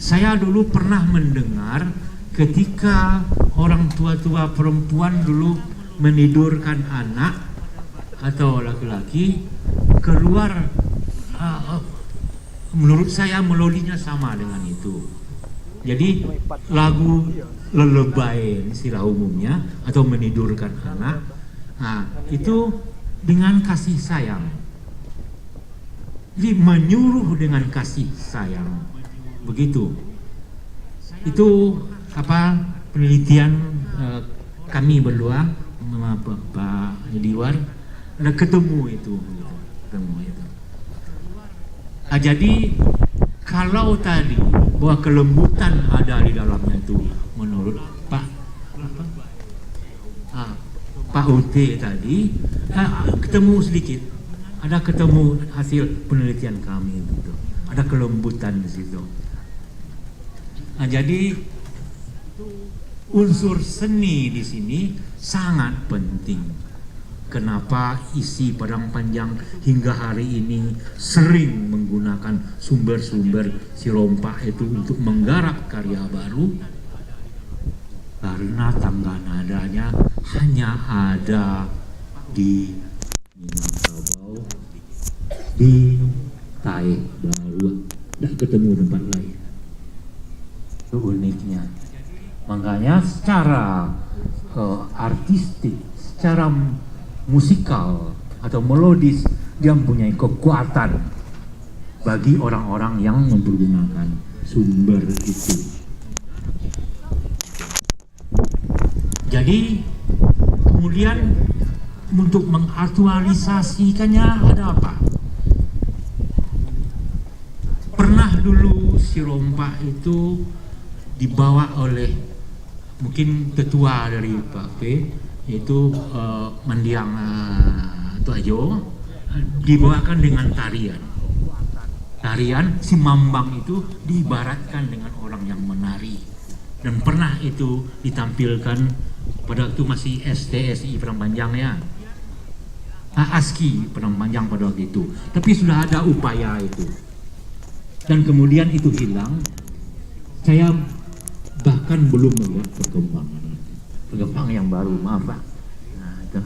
saya dulu pernah mendengar ketika orang tua-tua perempuan dulu menidurkan anak atau laki-laki, keluar menurut saya melodinya sama dengan itu. Jadi lagu lelebay istilah umumnya atau menidurkan anak, itu dengan kasih sayang. Jadi menyuruh dengan kasih sayang, begitu. Itu penelitian kami berdua sama Pak Diwar, ada ketemu itu. Jadi kalau tadi bahwa kelembutan ada di dalamnya itu menurut Pak UT tadi, ketemu sedikit. Ada ketemu hasil penelitian kami gitu. Ada kelembutan di situ. Jadi unsur seni di sini sangat penting. Kenapa isi Padang Panjang hingga hari ini sering menggunakan sumber-sumber Sirompa itu untuk menggarap karya baru? Karena tangga nadanya hanya ada di Minangkabau, di Tae Baru, tidak ketemu tempat lain. Itu uniknya. Makanya secara artistik, secara musikal atau melodis, dia mempunyai kekuatan bagi orang-orang yang mempergunakan sumber itu. Jadi kemudian untuk mengaktualisasikannya ada apa? Pernah dulu Sirompa itu dibawa oleh mungkin ketua dari Pak P, yaitu Mendiang Tuajo, dibawakan dengan tarian tarian si Mambang itu diibaratkan dengan orang yang menari, dan pernah itu ditampilkan pada waktu masih STSI Padang Panjang ya, ASKI Padang Panjang pada waktu itu, tapi sudah ada upaya itu dan kemudian itu hilang. Saya bahkan belum melihat perkembangan yang baru, maaf Pak. Nah, itu.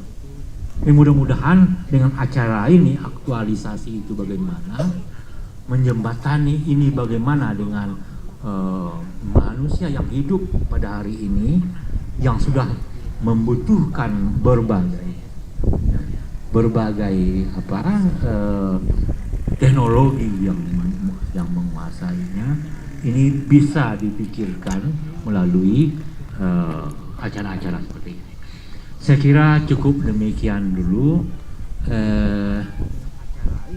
Mudah-mudahan dengan acara ini aktualisasi itu bagaimana, menjembatani ini bagaimana dengan manusia yang hidup pada hari ini yang sudah membutuhkan berbagai teknologi yang menguasainya, ini bisa dipikirkan melalui acara-acara seperti ini. Saya kira cukup demikian dulu.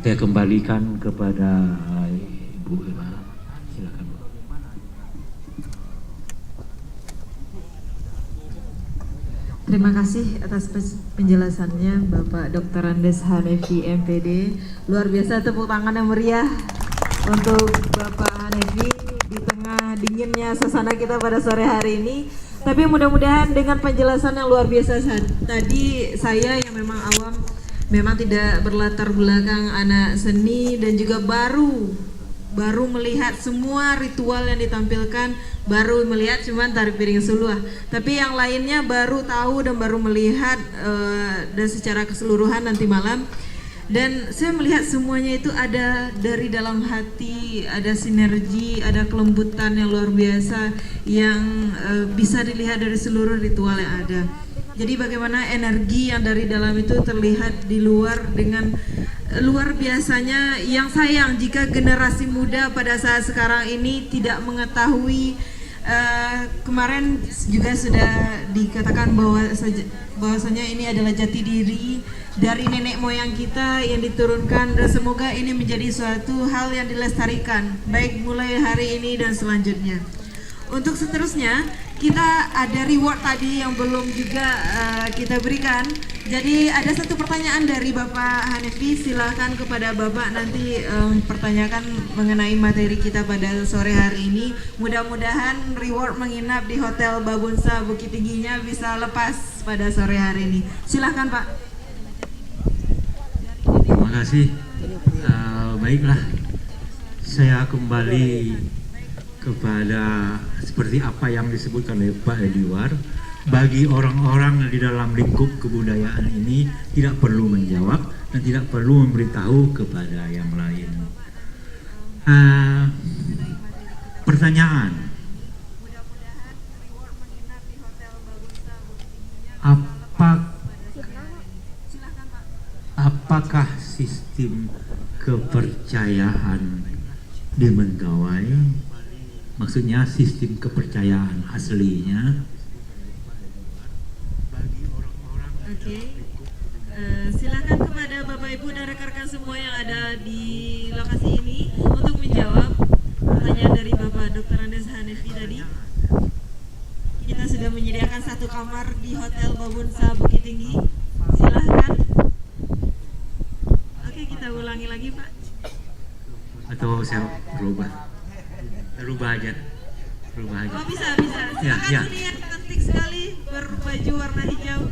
Saya kembalikan kepada Ibu Eva. Silakan. Terima kasih atas penjelasannya Bapak Dr. Andes Hanefi MPD. Luar biasa, tepuk tangan yang meriah untuk Bapak Hanefi di tengah dinginnya suasana kita pada sore hari ini. Tapi mudah-mudahan dengan penjelasan yang luar biasa tadi, saya yang memang awam, memang tidak berlatar belakang anak seni dan juga baru melihat semua ritual yang ditampilkan, baru melihat cuman tari piring suluah, tapi yang lainnya baru tahu dan baru melihat dan secara keseluruhan nanti malam. Dan saya melihat semuanya itu ada dari dalam hati, ada sinergi, ada kelembutan yang luar biasa yang bisa dilihat dari seluruh ritual yang ada. Jadi bagaimana energi yang dari dalam itu terlihat di luar dengan luar biasanya. Yang sayang jika generasi muda pada saat sekarang ini tidak mengetahui. Kemarin juga sudah dikatakan bahwasanya ini adalah jati diri dari nenek moyang kita yang diturunkan, dan semoga ini menjadi suatu hal yang dilestarikan baik mulai hari ini dan selanjutnya. Untuk seterusnya kita ada reward tadi yang belum juga kita berikan. Jadi ada satu pertanyaan dari Bapak Hanefi, silahkan kepada Bapak nanti pertanyakan mengenai materi kita pada sore hari ini. Mudah-mudahan reward menginap di Hotel Babunsa Bukit Tingginya bisa lepas pada sore hari ini. Silahkan Pak. Terima kasih. Baiklah, saya kembali kepada seperti apa yang disebutkan oleh Pak Ediwar. Bagi orang-orang di dalam lingkup kebudayaan ini tidak perlu menjawab dan tidak perlu memberitahu kepada yang lain. Pertanyaan, apakah sistem kepercayaan di Mentawai, maksudnya sistem kepercayaan aslinya? Oke, silakan kepada Bapak Ibu dan rekan-rekan semua yang ada di lokasi ini untuk menjawab pertanyaan dari Bapak Dr. Andes Hanefi tadi. Kita sudah menyediakan satu kamar di Hotel Babunsa Bukit Tinggi. Silahkan. Oke, kita ulangi lagi Pak. Atau saya rubah aja. Oh bisa. Silakan ya. Uni yang cantik sekali berbaju warna hijau.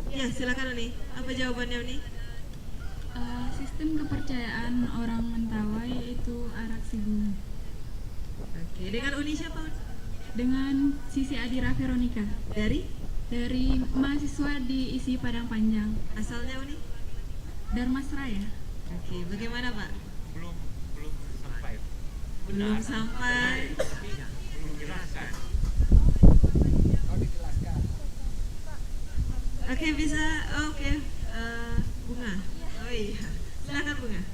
Ya, silakan Uni. Apa jawabannya Uni? Sistem kepercayaan orang Mentawai itu arak sigung. Oke, dengan Uni siapa? Dengan Sisi Adira Veronica dari mahasiswa di ISI Padang Panjang. Asalnya Uni? Darmasraya. Oke, bagaimana Pak? Belum sampai. Belum jelaskan. Oke, bisa. Oke. Bunga. Oh iya. Silakan Bunga.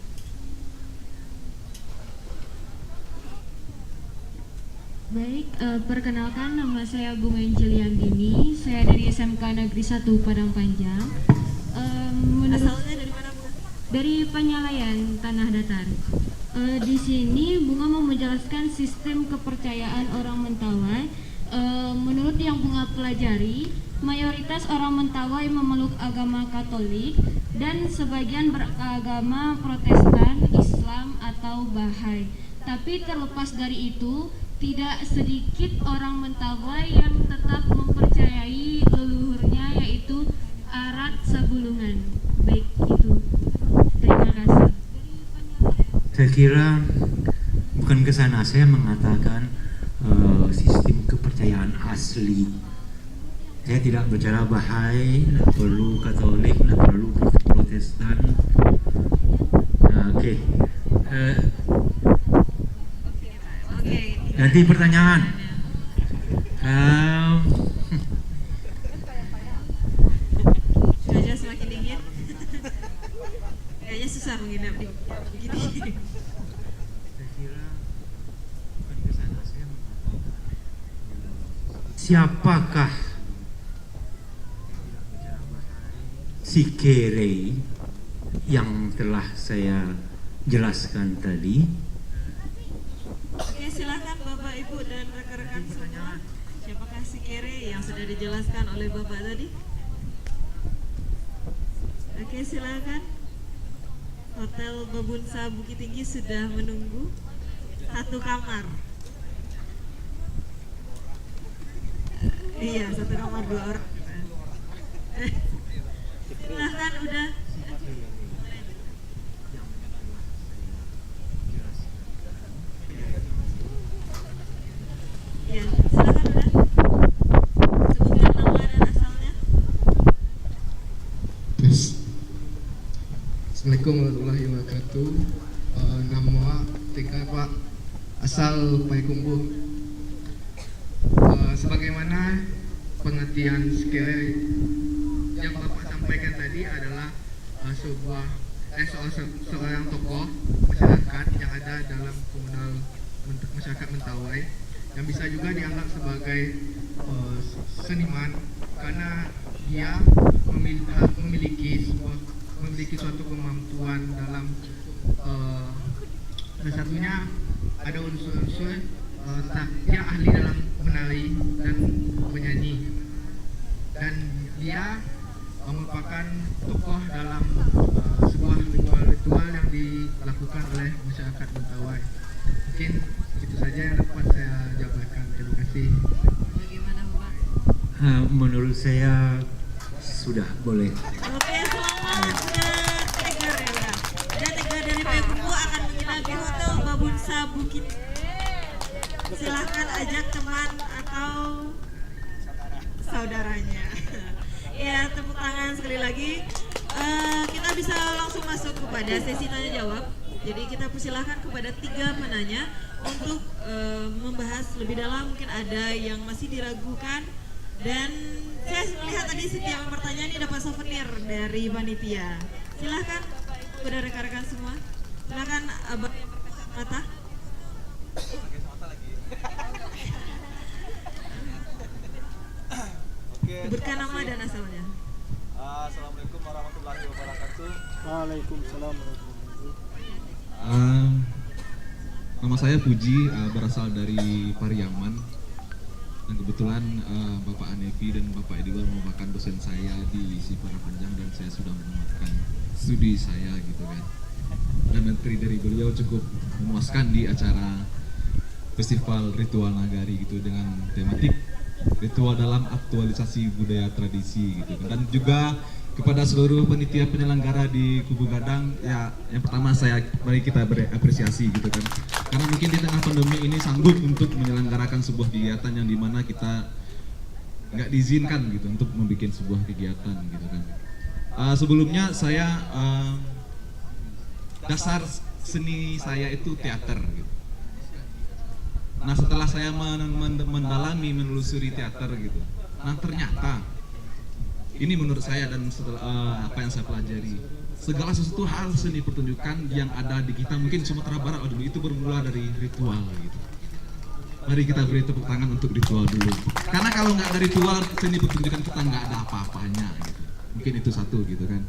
Baik, perkenalkan nama saya Bunga Injiliandini. Saya dari SMK Negeri 1 Padang Panjang. Asalnya dari mana Bunga? Dari Penyalayan Tanah Datar. Di sini Bunga mau menjelaskan sistem kepercayaan orang Mentawai. Menurut yang Bunga pelajari, mayoritas orang Mentawai memeluk agama Katolik dan sebagian beragama Protestan, Islam atau Bahai. Tapi terlepas dari itu, tidak sedikit orang Mentawai yang tetap mempercayai leluhurnya, yaitu Arat Sabulungan. Baik, itu. Terima kasih. Saya kira bukan ke sana saya mengatakan sistem kepercayaan asli. Saya tidak bicara Bahai, tidak perlu Katolik, tidak perlu Protestan. Oke. Nanti pertanyaan. Cuaca semakin dingin. Kayaknya susah menginap di begini. Siapakah si Kerei yang telah saya jelaskan tadi? Oke, silakan Bapak, Ibu, dan rekan-rekan semua. Siapakah si Kere yang sudah dijelaskan oleh Bapak tadi? Oke, silakan. Hotel Babunsa Bukit Tinggi sudah menunggu 1 kamar. Iya, 1 kamar 2 orang. Silakan udah. Ya, silakan udah. Sebutkan nama dan asalnya. Yes. Assalamualaikum warahmatullahi wabarakatuh. Nama Tika Pak, asal Payakumbuh. Sebagaimana pengertian sekali yang Bapak sampaikan tadi adalah seorang tokoh masyarakat yang ada dalam komunal masyarakat Mentawai, yang bisa juga dianggap sebagai seniman karena dia memiliki suatu kemampuan dalam salah satunya ada unsur-unsur dia ahli dalam menari dan menyanyi, dan dia merupakan tokoh dalam sebuah ritual yang dilakukan oleh masyarakat Mentawai. Mungkin itu saja yang dapat saya jabarkan. Terima kasih. Bagaimana Bapak? Menurut saya sudah boleh. Oke, selamat. Sudah trigger ya udah. Dan trigger dari Payakumbuh akan menginap di Hotel Babunsa Bukit. Silahkan ajak teman atau saudaranya. Ya, tepuk tangan sekali lagi. Kita bisa langsung masuk kepada sesi tanya jawab. Jadi kita persilahkan kepada 3 penanya untuk membahas lebih dalam. Mungkin ada yang masih diragukan, dan saya melihat tadi setiap pertanyaan ini dapat souvenir dari panitia. Silahkan kepada rekan-rekan semua. Silahkan Abang Mata. Sebutkan nama dan asalnya. Assalamualaikum warahmatullahi wabarakatuh. Waalaikumsalam warahmatullahi Nama saya Puji, berasal dari Pariaman, dan kebetulan Bapak Anevi dan Bapak Ediwar merupakan dosen saya di ISI Padang dan saya sudah menamatkan studi saya gitu kan. Dan materi dari beliau cukup memuaskan di acara Festival Ritual Nagari gitu, dengan tematik ritual dalam aktualisasi budaya tradisi gitu kan. Dan juga kepada seluruh panitia penyelenggara di Kubu Gadang, ya yang pertama mari kita berapresiasi gitu kan, karena mungkin di tengah pandemi ini sanggup untuk menyelenggarakan sebuah kegiatan yang dimana kita nggak diizinkan gitu untuk membuat sebuah kegiatan gitu kan. Sebelumnya saya dasar seni saya itu teater gitu. Nah, setelah saya mendalami, menelusuri teater gitu, nah ternyata ini menurut saya dan setelah apa yang saya pelajari, segala sesuatu hal seni pertunjukan yang ada di kita, mungkin Sumatera Barat dulu itu bermula dari ritual gitu. Mari kita beri tepuk tangan untuk ritual dulu, karena kalau nggak ada ritual seni pertunjukan kita nggak ada apa-apanya gitu. Mungkin itu satu gitu kan.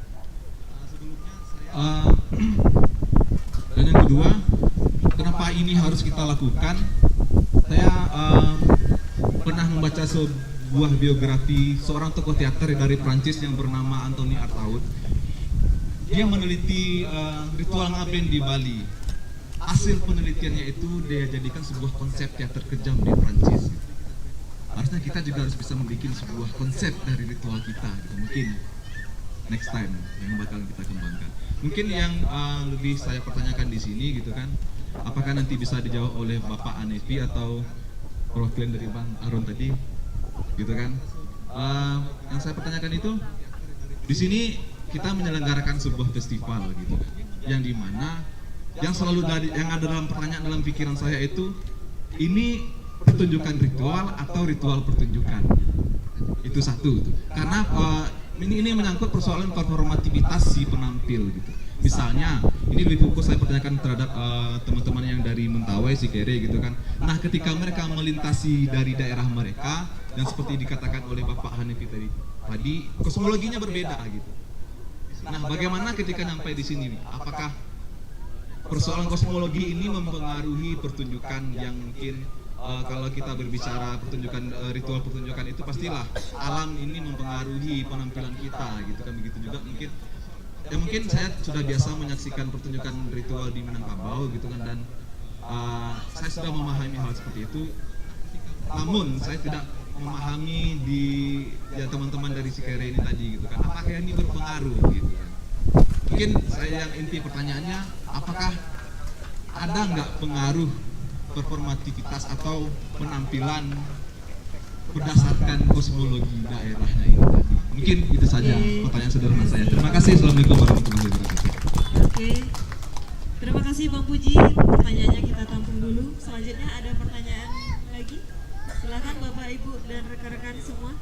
Dan yang kedua, kenapa ini harus kita lakukan? Saya pernah membaca sebuah sebuah biografi seorang tokoh teater dari Prancis yang bernama Anthony Artaud. Dia meneliti ritual ngaben di Bali. Hasil penelitiannya itu dia jadikan sebuah konsep teater kejam di Prancis. Harusnya kita juga harus bisa membuat sebuah konsep dari ritual kita gitu. Mungkin next time yang bakal kita kembangkan. Mungkin yang lebih saya pertanyakan di sini gitu kan, apakah nanti bisa dijawab oleh Bapak Hanefi atau perwakilan dari Bang Aron tadi gitu kan. Yang saya pertanyakan itu, di sini kita menyelenggarakan sebuah festival gitu kan, yang dimana yang selalu yang ada dalam pertanyaan dalam pikiran saya itu, ini pertunjukan ritual atau ritual pertunjukan. Itu satu tuh. Karena ini menyangkut persoalan performativitas si penampil gitu. Misalnya, ini lebih fokus saya pertanyakan terhadap teman-teman yang dari Mentawai, Sikere gitu kan. Nah, ketika mereka melintasi dari daerah mereka, dan seperti dikatakan oleh Bapak Hanefi tadi, kosmologinya berbeda gitu. Nah, bagaimana ketika sampai di sini? Apakah persoalan kosmologi ini mempengaruhi pertunjukan yang mungkin kalau kita berbicara pertunjukan ritual pertunjukan itu pastilah alam ini mempengaruhi penampilan kita gitu kan. Begitu juga mungkin saya sudah biasa menyaksikan pertunjukan ritual di Minangkabau gitu kan, dan saya sudah memahami hal seperti itu. Namun saya tidak memahami di teman-teman dari Sikere ini tadi gitu kan, apakah ini berpengaruh gitu kan. Mungkin saya yang inti pertanyaannya, apakah ada nggak pengaruh performativitas atau penampilan berdasarkan kosmologi daerahnya ini tadi? Mungkin itu saja pertanyaan sederhana saya. Terima kasih. Assalamualaikum warahmatullahi wabarakatuh. Oke, terima kasih Bang Puji. Pertanyaannya kita tampung dulu. Selanjutnya ada pertanyaan lagi. Silakan Bapak, Ibu, dan rekan-rekan semua.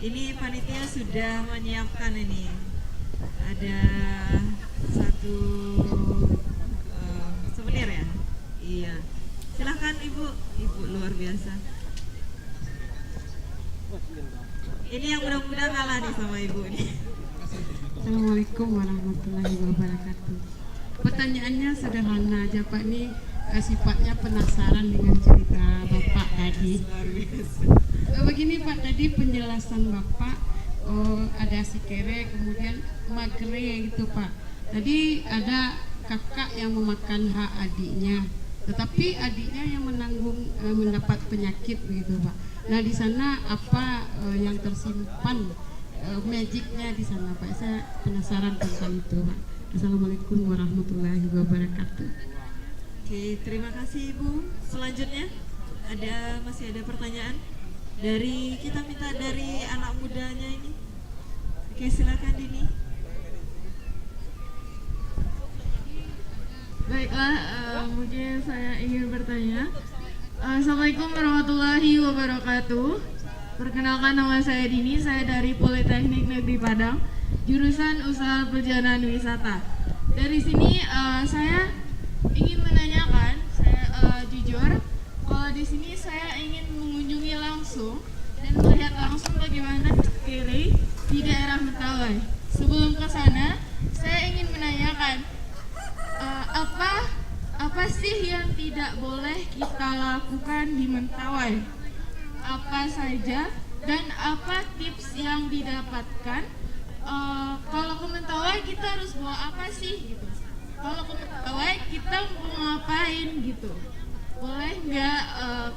Ini panitia sudah menyiapkan ini. Ada satu souvenir ya? Iya. Silahkan Ibu luar biasa. Ini yang mudah-mudahan kalah nih sama Ibu nih. Assalamualaikum warahmatullahi wabarakatuh. Pertanyaannya sederhana aja Pak, ini sifatnya penasaran dengan cerita Bapak tadi. Begini Pak, tadi penjelasan Bapak ada Sikere, kemudian Magre gitu Pak. Tadi ada kakak yang memakan hak adiknya, tetapi adiknya yang menanggung mendapat penyakit begitu Pak. Nah di sana apa yang tersimpan magicnya di sana Pak? Saya penasaran tentang itu Pak. Assalamualaikum warahmatullahi wabarakatuh. Oke, terima kasih Ibu. Selanjutnya masih ada pertanyaan dari kita minta dari anak mudanya ini. Oke, silakan Dini. Baiklah, mungkin saya ingin bertanya. Assalamualaikum warahmatullahi wabarakatuh. Perkenalkan, nama saya Dini, saya dari Politeknik Negeri Padang, jurusan Usaha Perjalanan Wisata. Dari sini saya ingin menanyakan, saya jujur, kalau di sini saya ingin mengunjungi langsung dan melihat langsung bagaimana Sikere di daerah Mentawai. Sebelum ke sana, saya ingin menanyakan apa sih yang tidak boleh kita lakukan di Mentawai? Apa saja dan apa tips yang didapatkan? Kalau ke Mentawai kita harus bawa apa sih gitu? Kalau ke Mentawai kita mau ngapain gitu? Boleh nggak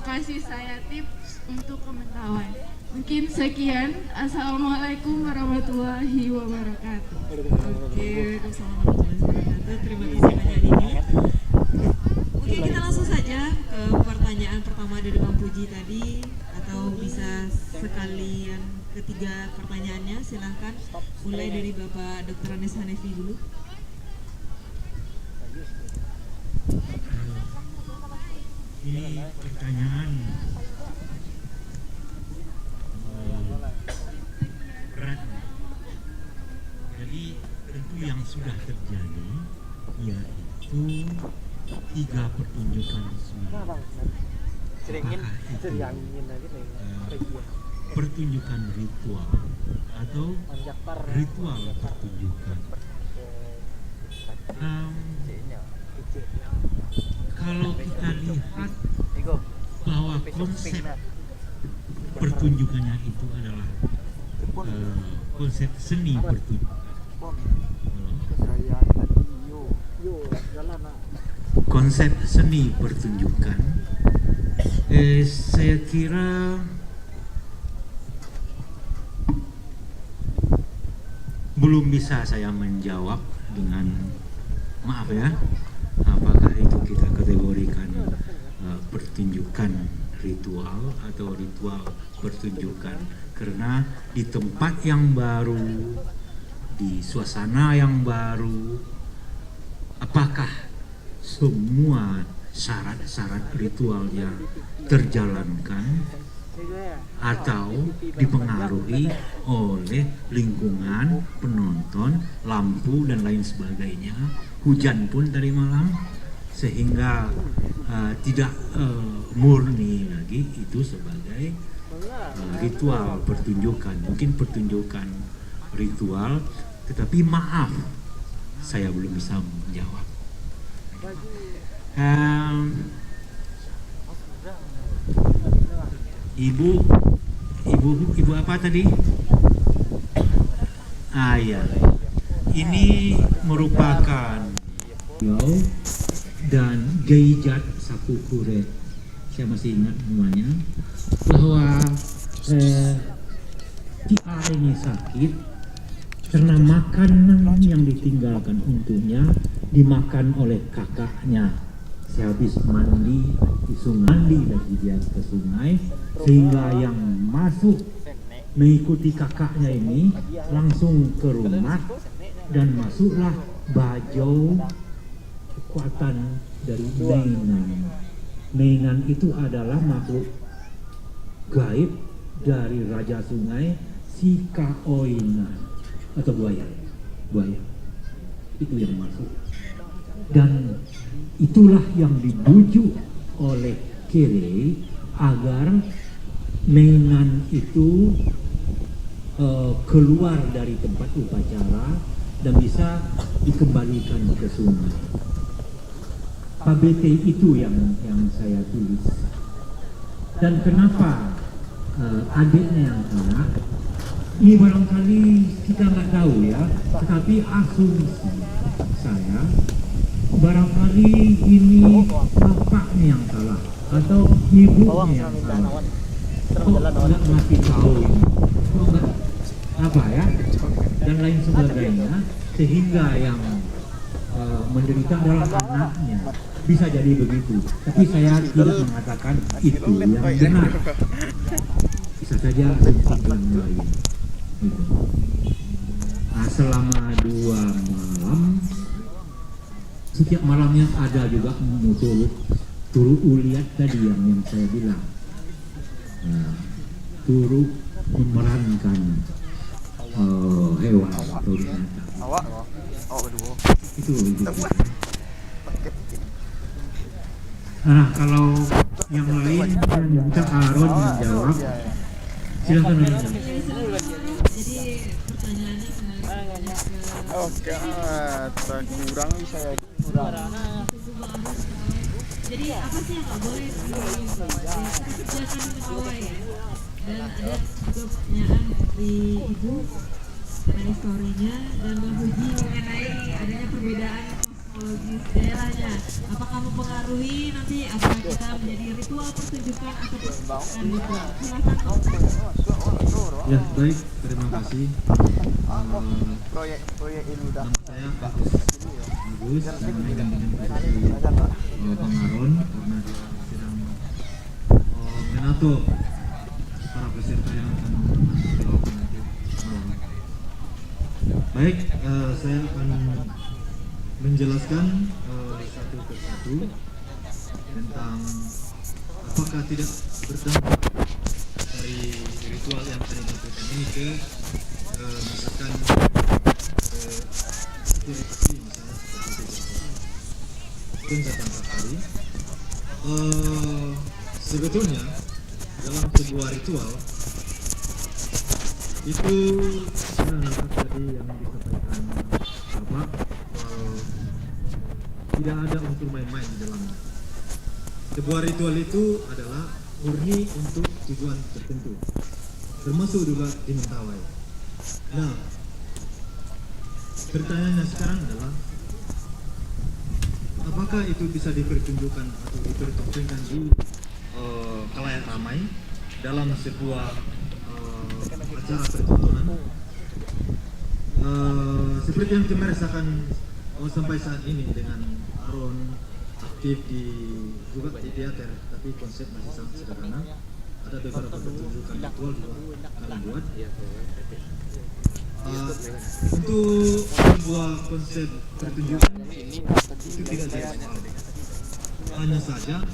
kasih saya tips untuk ke Mentawai? Mungkin sekian. Assalamualaikum warahmatullahi wabarakatuh. Oke, assalamualaikum warahmatullahi wabarakatuh. Terima kasih banyak Dini. Oke, kita langsung saja ke pertanyaan pertama dari Bang Puji tadi, atau bisa sekalian ketiga pertanyaannya. Silahkan mulai dari Bapak Dr. Anes Hanefi dulu. Ini pertanyaan berat. Jadi tentu yang sudah terjadi yaitu 3 pertunjukan resmi. Apakah itu pertunjukan ritual atau ritual pertunjukan? Kalau kita lihat bahwa konsep pertunjukannya itu adalah konsep seni pertunjukan. Konsep seni pertunjukan, saya kira belum bisa saya menjawab dengan maaf ya, apakah itu kita kategorikan pertunjukan ritual atau ritual pertunjukan, karena di tempat yang baru, di suasana yang baru, apakah semua syarat-syarat ritualnya terjalankan atau dipengaruhi oleh lingkungan, penonton, lampu dan lain sebagainya, hujan pun tadi malam, sehingga tidak murni lagi itu sebagai ritual pertunjukan. Mungkin pertunjukan ritual, tetapi maaf saya belum bisa menjawab. Ibu apa tadi? Ya, ini merupakan dan Geijat Sakukure, saya masih ingat namanya, bahwa si A ini sakit karena makanan yang ditinggalkan untuknya dimakan oleh kakaknya. Sehabis mandi di sungai, mandi lagi dia ke sungai, sehingga yang masuk mengikuti kakaknya ini langsung ke rumah, dan masuklah bajau kekuatan dari Neinan. Neinan itu adalah makhluk gaib dari Raja Sungai, si Kaoina atau buaya itu yang masuk, dan itulah yang dibujuk oleh Kere agar Neinan itu keluar dari tempat upacara dan bisa dikembalikan ke sungai. KBT itu yang saya tulis. Dan kenapa adiknya yang salah? Ini barangkali kita nggak tahu ya, tetapi asumsi saya barangkali ini bapaknya yang salah atau ibunya yang salah. Kok nggak ngasih tahu ini? Kok nggak apa ya? Dan lain sebagainya, sehingga yang menderita adalah anaknya. Bisa jadi begitu, tapi saya tidak mengatakan itu yang benar. Bisa saja hentikan lain. Gitu. Selama 2 malam, setiap malamnya ada juga turu uliat tadi yang saya bilang. Turu memerankan hewan atau binatang. Itu. Nah, kalau yang lain minta Aaron menjawab, silakan Aaron. Jadi pertanyaannya kurang bisa ya. Jadi apa sih yang nggak boleh dikerjakan di pawai ya? Dan ada juga pertanyaan dari Ibu mengenai story-nya dan menguji mengenai adanya perbedaan kosmologis daerahnya. Apakah mempengaruhi nanti apakah kita menjadi ritual pertunjukan atau pertunjukan ritual? Silakan. Ya, baik, terima kasih. Proyek ini udah. Nama saya Agus, dengan Bang Aaron, karena dia sedang menato para peserta yang akan menjawab nanti malam. Baik, saya akan menjelaskan satu persatu tentang apakah tidak berdampak dari ritual yang saya lakukan ini ke misalkan spirituasi, misalnya seperti itu. Mungkin saya tangkap tadi. Sebetulnya dalam sebuah ritual itu saya nangkap tadi yang disampaikan Bapak, tidak ada unsur main-main di dalamnya. Sebuah ritual itu adalah murni untuk tujuan tertentu, termasuk juga di Mentawai. Nah, pertanyaannya sekarang adalah apakah itu bisa dipertunjukkan atau dipertontonkan di khalayak ramai dalam sebuah acara pertontonan seperti yang kita rasakan sampai saat ini dengan Aron aktif juga di teater, tapi konsep masih sangat sederhana. Ada beberapa pertunjukan virtual juga kami buat. Untuk sebuah konsep pertunjukan itu tidak jadi soal. Hanya saja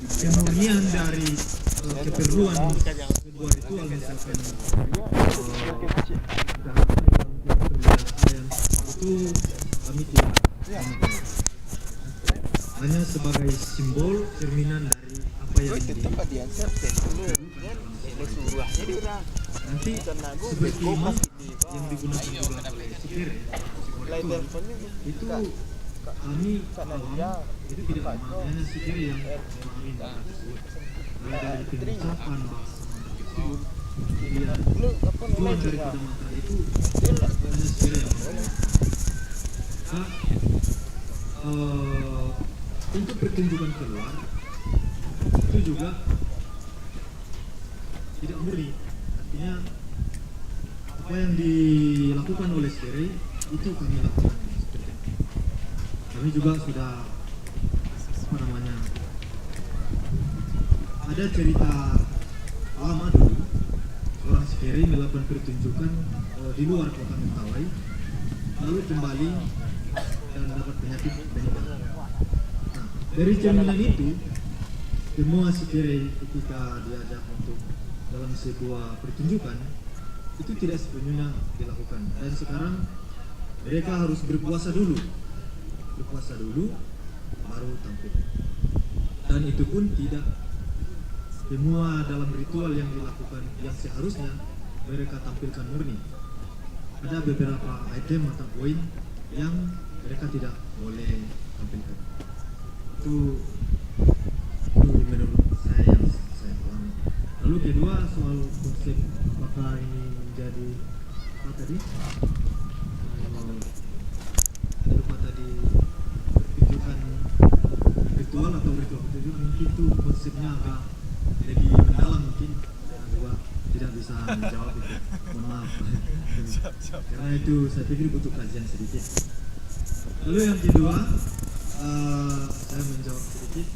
kemurnian dari keperluan sebuah ritual, misalkan itu kami tidak hanya sebagai simbol cerminan dari apa yang nanti seperti imam yang digunakan juga oleh sikir itu kami itu tidak hanya sikir yang memahami tersebut, dari pengucapan bahasa tersebut, kemudian tujuan daripada mantra itu hanya sikir yang untuk pertunjukan keluar itu juga tidak murni, artinya apa yang dilakukan oleh Sikere itu kami lakukan seperti itu. Kami juga sudah ada cerita lama dulu orang Sikere melakukan pertunjukan di luar kota Mentawai, lalu kembali dan dapat penyakit penyebaran. Nah, dari cerminan itu semua Sikere ketika diajak untuk dalam sebuah pertunjukan itu tidak sepenuhnya dilakukan, dan sekarang mereka harus berpuasa dulu baru tampil, dan itu pun tidak semua dalam ritual yang dilakukan yang seharusnya mereka tampilkan murni. Ada beberapa item atau poin yang mereka tidak boleh tampilkan. Itu menurut saya yang saya pahami. Lalu kedua, soal konsep apakah ini menjadi apa tadi? Lupa tadi, pertunjukan ritual atau ritual pertunjukan, mungkin itu konsepnya agak lebih mendalam, mungkin saya juga tidak bisa menjawab itu. Mohon maaf. Karena itu saya pikir butuh kajian sedikit. Lalu yang kedua, saya menjawab sedikit,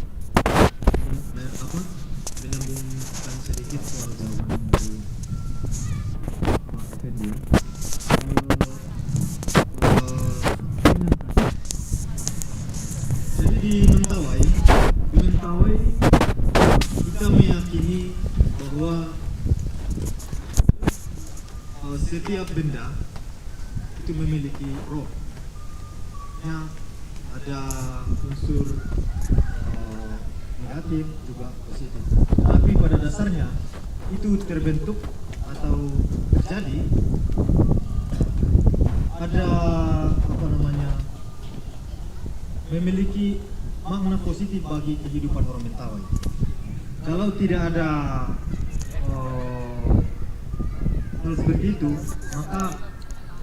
menyambungkan sedikit soal jawaban dari Pak Effendi. Jadi di Mentawai kita meyakini bahwa setiap benda itu memiliki roh. Ada unsur negatif juga positif, tapi pada dasarnya itu terbentuk atau terjadi ada memiliki makna positif bagi kehidupan orang Mentawai. Kalau tidak ada hal seperti itu, maka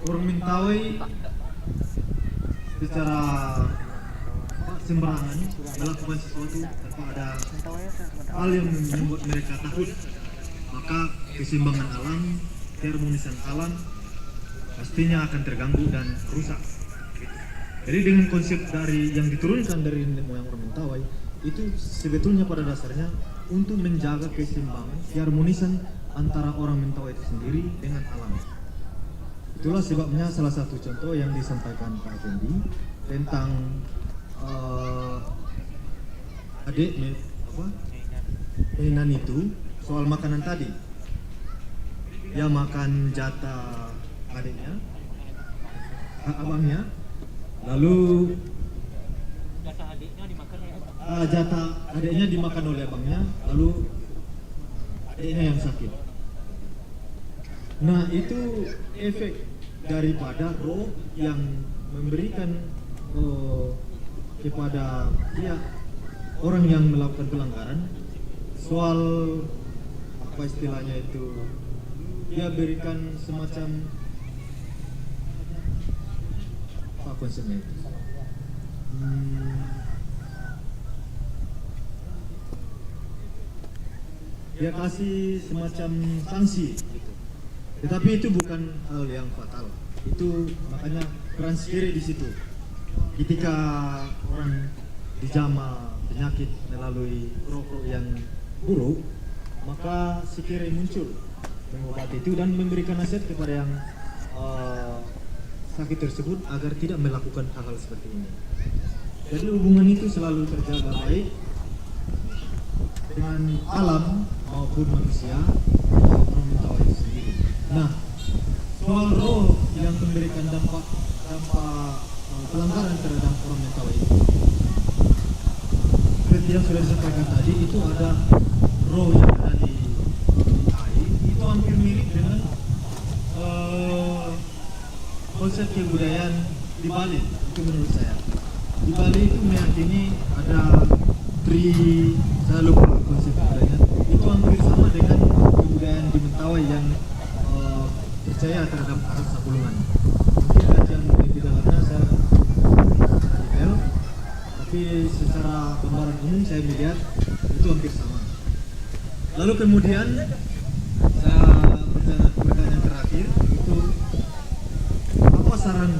orang Mentawai secara sembarangan melakukan sesuatu tanpa ada hal yang membuat mereka takut, maka keseimbangan alam, keharmonisan alam pastinya akan terganggu dan rusak. Jadi dengan konsep dari yang diturunkan dari nenek moyang orang Mentawai itu sebetulnya pada dasarnya untuk menjaga keseimbangan, keharmonisan antara orang Mentawai itu sendiri dengan alam. Itulah sebabnya salah satu contoh yang disampaikan Pak Effendi tentang adik mainan itu soal makanan tadi. Dia makan jatah adiknya, abangnya, lalu jatah adiknya dimakan oleh abangnya, lalu adiknya yang sakit. Nah, itu efek daripada roh yang memberikan kepada orang yang melakukan pelanggaran soal apa istilahnya itu, dia berikan semacam apa konsepnya itu, dia kasih semacam sanksi gitu. Tetapi itu bukan hal yang fatal. Itu makanya peran sikere di situ. Ketika orang dijama penyakit melalui rokok yang buruk, maka sikere muncul mengobati itu dan memberikan nasihat kepada yang sakit tersebut agar tidak melakukan hal-hal seperti ini. Jadi hubungan itu selalu terjaga baik dengan alam maupun manusia orang Mentawai itu sendiri. Nah, soal roh yang memberikan dampak pelanggaran terhadap orang Mentawai itu, seperti yang sudah disampaikan tadi, itu ada roh yang ada di air, itu hampir mirip dengan konsep kebudayaan di Bali. Itu menurut saya, di Bali itu meyakini ada saya lupa konsep kebudayaan, itu hampir sama dengan kebudayaan di Mentawai yang percaya terhadap arus sabulungan. Mungkin kajian lebih dalamnya saya detail, tapi secara gambaran umum saya melihat itu hampir sama. Lalu kemudian pertanyaan terakhir itu, apa saran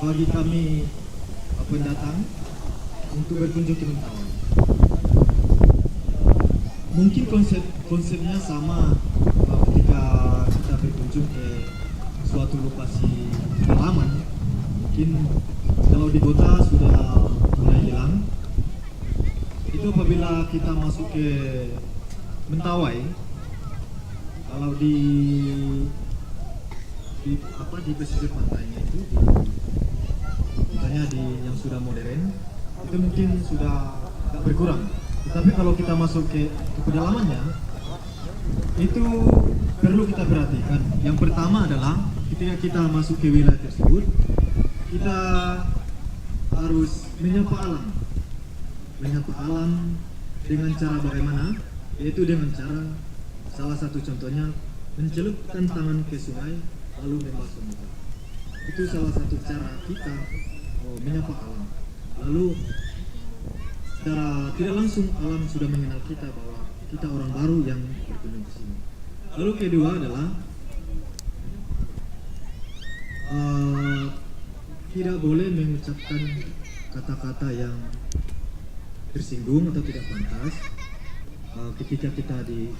bagi kami pendatang untuk berkunjung ke Mentawai? Mungkin konsepnya sama ketika kita berkunjung ke suatu lokasi pedalaman. Mungkin kalau di kota sudah mulai hilang. Itu apabila kita masuk ke Mentawai, kalau di pesisir pantainya itu, misalnya di yang sudah modern, itu mungkin sudah agak berkurang. Tetapi kalau kita masuk ke pedalamannya, itu perlu kita perhatikan. Yang pertama adalah ketika kita masuk ke wilayah tersebut, kita harus menyapa alam. Menyapa alam dengan cara bagaimana? Yaitu dengan cara, salah satu contohnya, mencelupkan tangan ke sungai lalu membasuh muka. Itu salah satu cara kita menyapa alam. Lalu secara tidak langsung alam sudah mengenal kita bahwa kita orang baru yang berkunjung ke sini. Lalu kedua adalah tidak boleh mengucapkan kata-kata yang tersinggung atau tidak pantas ketika kita di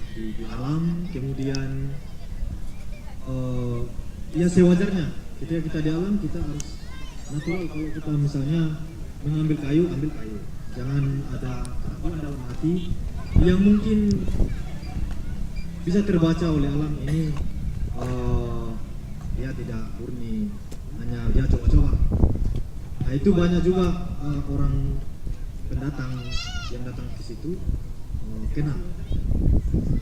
alam. Kemudian ya sewajarnya ketika kita di alam, kita harus natural. Kalau kita misalnya mengambil kayu, ambil kayu, jangan ada keraguan dalam hati yang mungkin bisa terbaca oleh alam ini. Dia tidak murni, hanya dia coba-coba. Nah, itu banyak juga orang pendatang yang datang ke situ kena.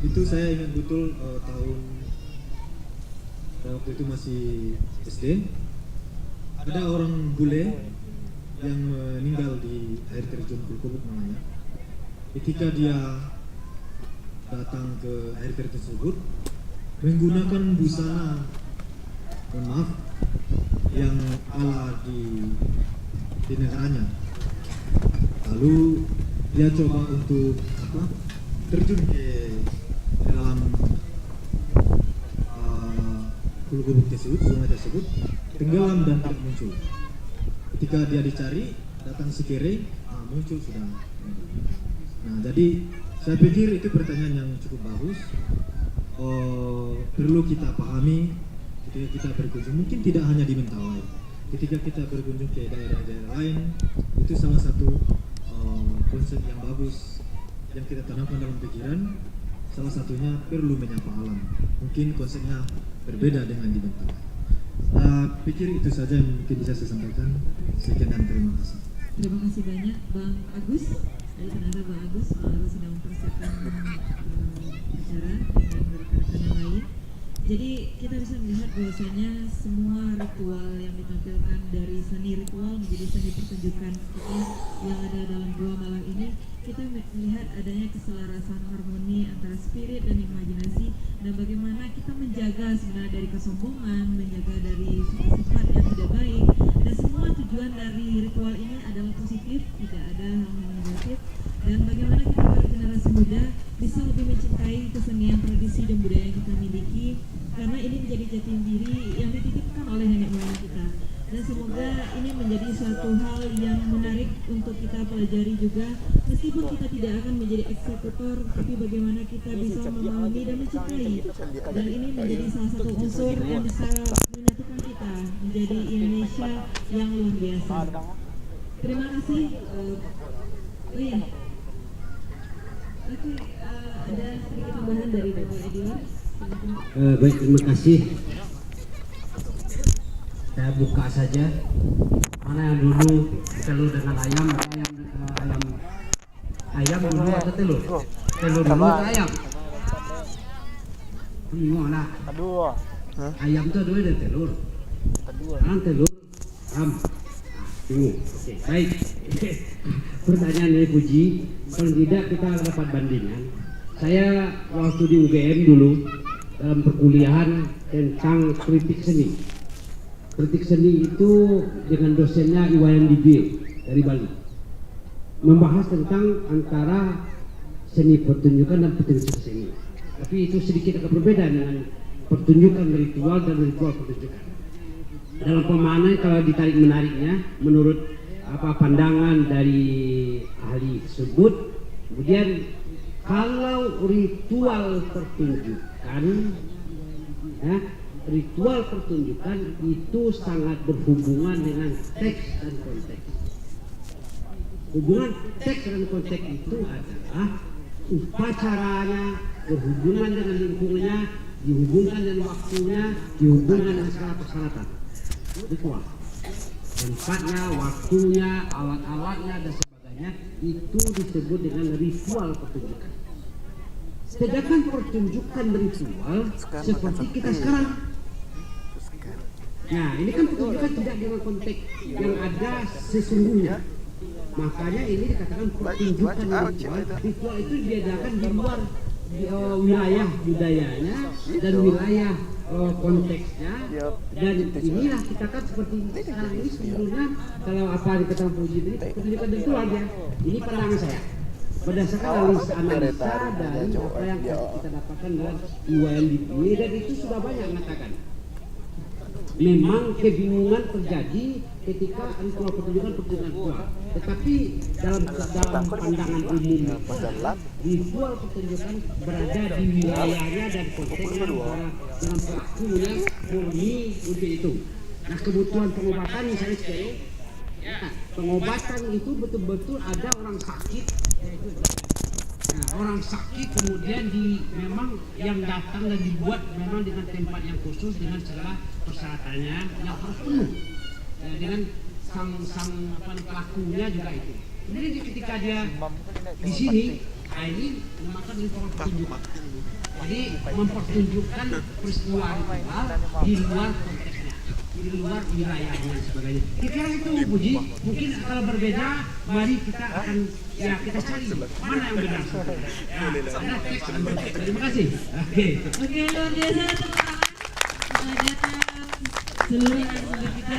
Itu saya ingat betul tahun waktu itu masih SD, ada orang bule yang meninggal di air terjun Kulkubuk namanya. Ketika dia datang ke air terjun tersebut menggunakan busana, mohon maaf, yang ala di negaranya. Lalu dia coba untuk terjun ke dalam Kulkubuk tersebut, sungai tersebut, tenggelam dan tidak muncul. Ketika dia dicari, datang sikere, muncul sudah. Nah, jadi saya pikir itu pertanyaan yang cukup bagus. Perlu kita pahami ketika kita berkunjung, mungkin tidak hanya di Mentawai. Ketika kita berkunjung ke daerah-daerah lain, itu salah satu konsep yang bagus yang kita tanamkan dalam pikiran. Salah satunya perlu menyapa alam. Mungkin konsepnya berbeda dengan di Mentawai. Pikir itu saja yang mungkin bisa saya sampaikan. Sekian dan terima kasih. Terima kasih banyak Bang Agus. Tadi ternyata Bang Agus sedang mempersiapkan acara dengan rekan-rekan yang lain. Jadi kita bisa melihat bahwasanya semua ritual yang ditampilkan dari seni ritual menjadi seni pertunjukan seperti yang ada dalam dua malam ini, kita melihat adanya keselarasan harmoni antara spirit dan imajinasi, dan bagaimana kita menjaga sebenarnya dari kesombongan, menjaga dari sifat-sifat yang tidak baik, dan semua tujuan dari ritual ini adalah positif, tidak ada hal-hal negatif, dan bagaimana kita para generasi muda bisa lebih mencintai kesenian, tradisi, dan budaya yang kita miliki, karena ini menjadi jati diri yang dititipkan oleh nenek moyang kita. Dan semoga ini menjadi suatu hal yang menarik untuk kita pelajari juga, meskipun kita tidak akan menjadi eksekutor, tapi bagaimana kita bisa memahami dan mencintai. Dan ini menjadi salah satu unsur yang bisa menyatukan kita menjadi Indonesia yang luar biasa. Terima kasih. Oh iya. Oke, ada sedikit tambahan dari Bapak Ediwar. Baik, terima kasih. Saya buka saja. Mana yang dulu telur dengan ayam, ayam dulu atau telur? Telur dulu atau ayam? Bingung lah. Ayam itu dulu dan telur. Kan telur, bingung. Oke, baik. Pertanyaan dari Puji, paling tidak kita dapat bandingan. Saya waktu di UGM dulu dalam perkuliahan tentang kritik seni. Kritik seni itu dengan dosennya Iwayan Dibil dari Bali, membahas tentang antara seni pertunjukan dan pertunjukan seni. Tapi itu sedikit agak berbeda dengan pertunjukan ritual dan ritual pertunjukan. Dalam pemahaman kalau ditarik menariknya, menurut pandangan dari ahli tersebut, kemudian kalau ritual pertunjukan, ritual pertunjukan itu sangat berhubungan dengan teks dan konteks. Hubungan teks dan konteks itu adalah upacaranya, berhubungan dengan lingkungannya, dihubungkan dengan waktunya, dihubungkan dengan segala persyaratan. Ritual. Tempatnya, waktunya, alat-alatnya dan sebagainya itu disebut dengan ritual pertunjukan. Sedangkan pertunjukan ritual seperti kita sekarang. Nah, ini kan pertunjukan tidak dengan konteks yang ada sesungguhnya. Makanya ini dikatakan pertunjukan ritual. Ritual itu diadakan di luar wilayah budayanya dan wilayah konteksnya, dan inilah kita kan seperti sekarang ini sebetulnya kalau apa dikatakan Puji ini pertunjukan ritual ya. Ini pandangan saya berdasarkan analisa dari apa yang kita dapatkan dalam IWLDP, dan itu sudah banyak mengatakan memang kebingungan terjadi ketika ritual pertunjukan ritual. Tetapi dalam pandangan umum ritual pertunjukan berada di wilayahnya dan konteksnya dengan pelakunya murni untuk itu. Nah, kebutuhan pengobatan misalnya sekali, pengobatan itu betul-betul ada orang sakit. Nah, orang sakit kemudian memang yang datang dan dibuat memang dengan tempat yang khusus dengan segala persyaratannya yang harus penuh, dengan sang pelakunya juga itu. Jadi ketika dia di sini, ini memakan ritual pertunjukan. Jadi mempertunjukkan peristiwa ritual di luar konteksnya, di luar wilayahnya dan sebagainya. Kira itu Puji, mungkin kalau berbeda, mari kita akan kita cari mana yang benar. Nah, terima kasih. Oke, luar biasa teman-teman. Seluruh narasumber kita.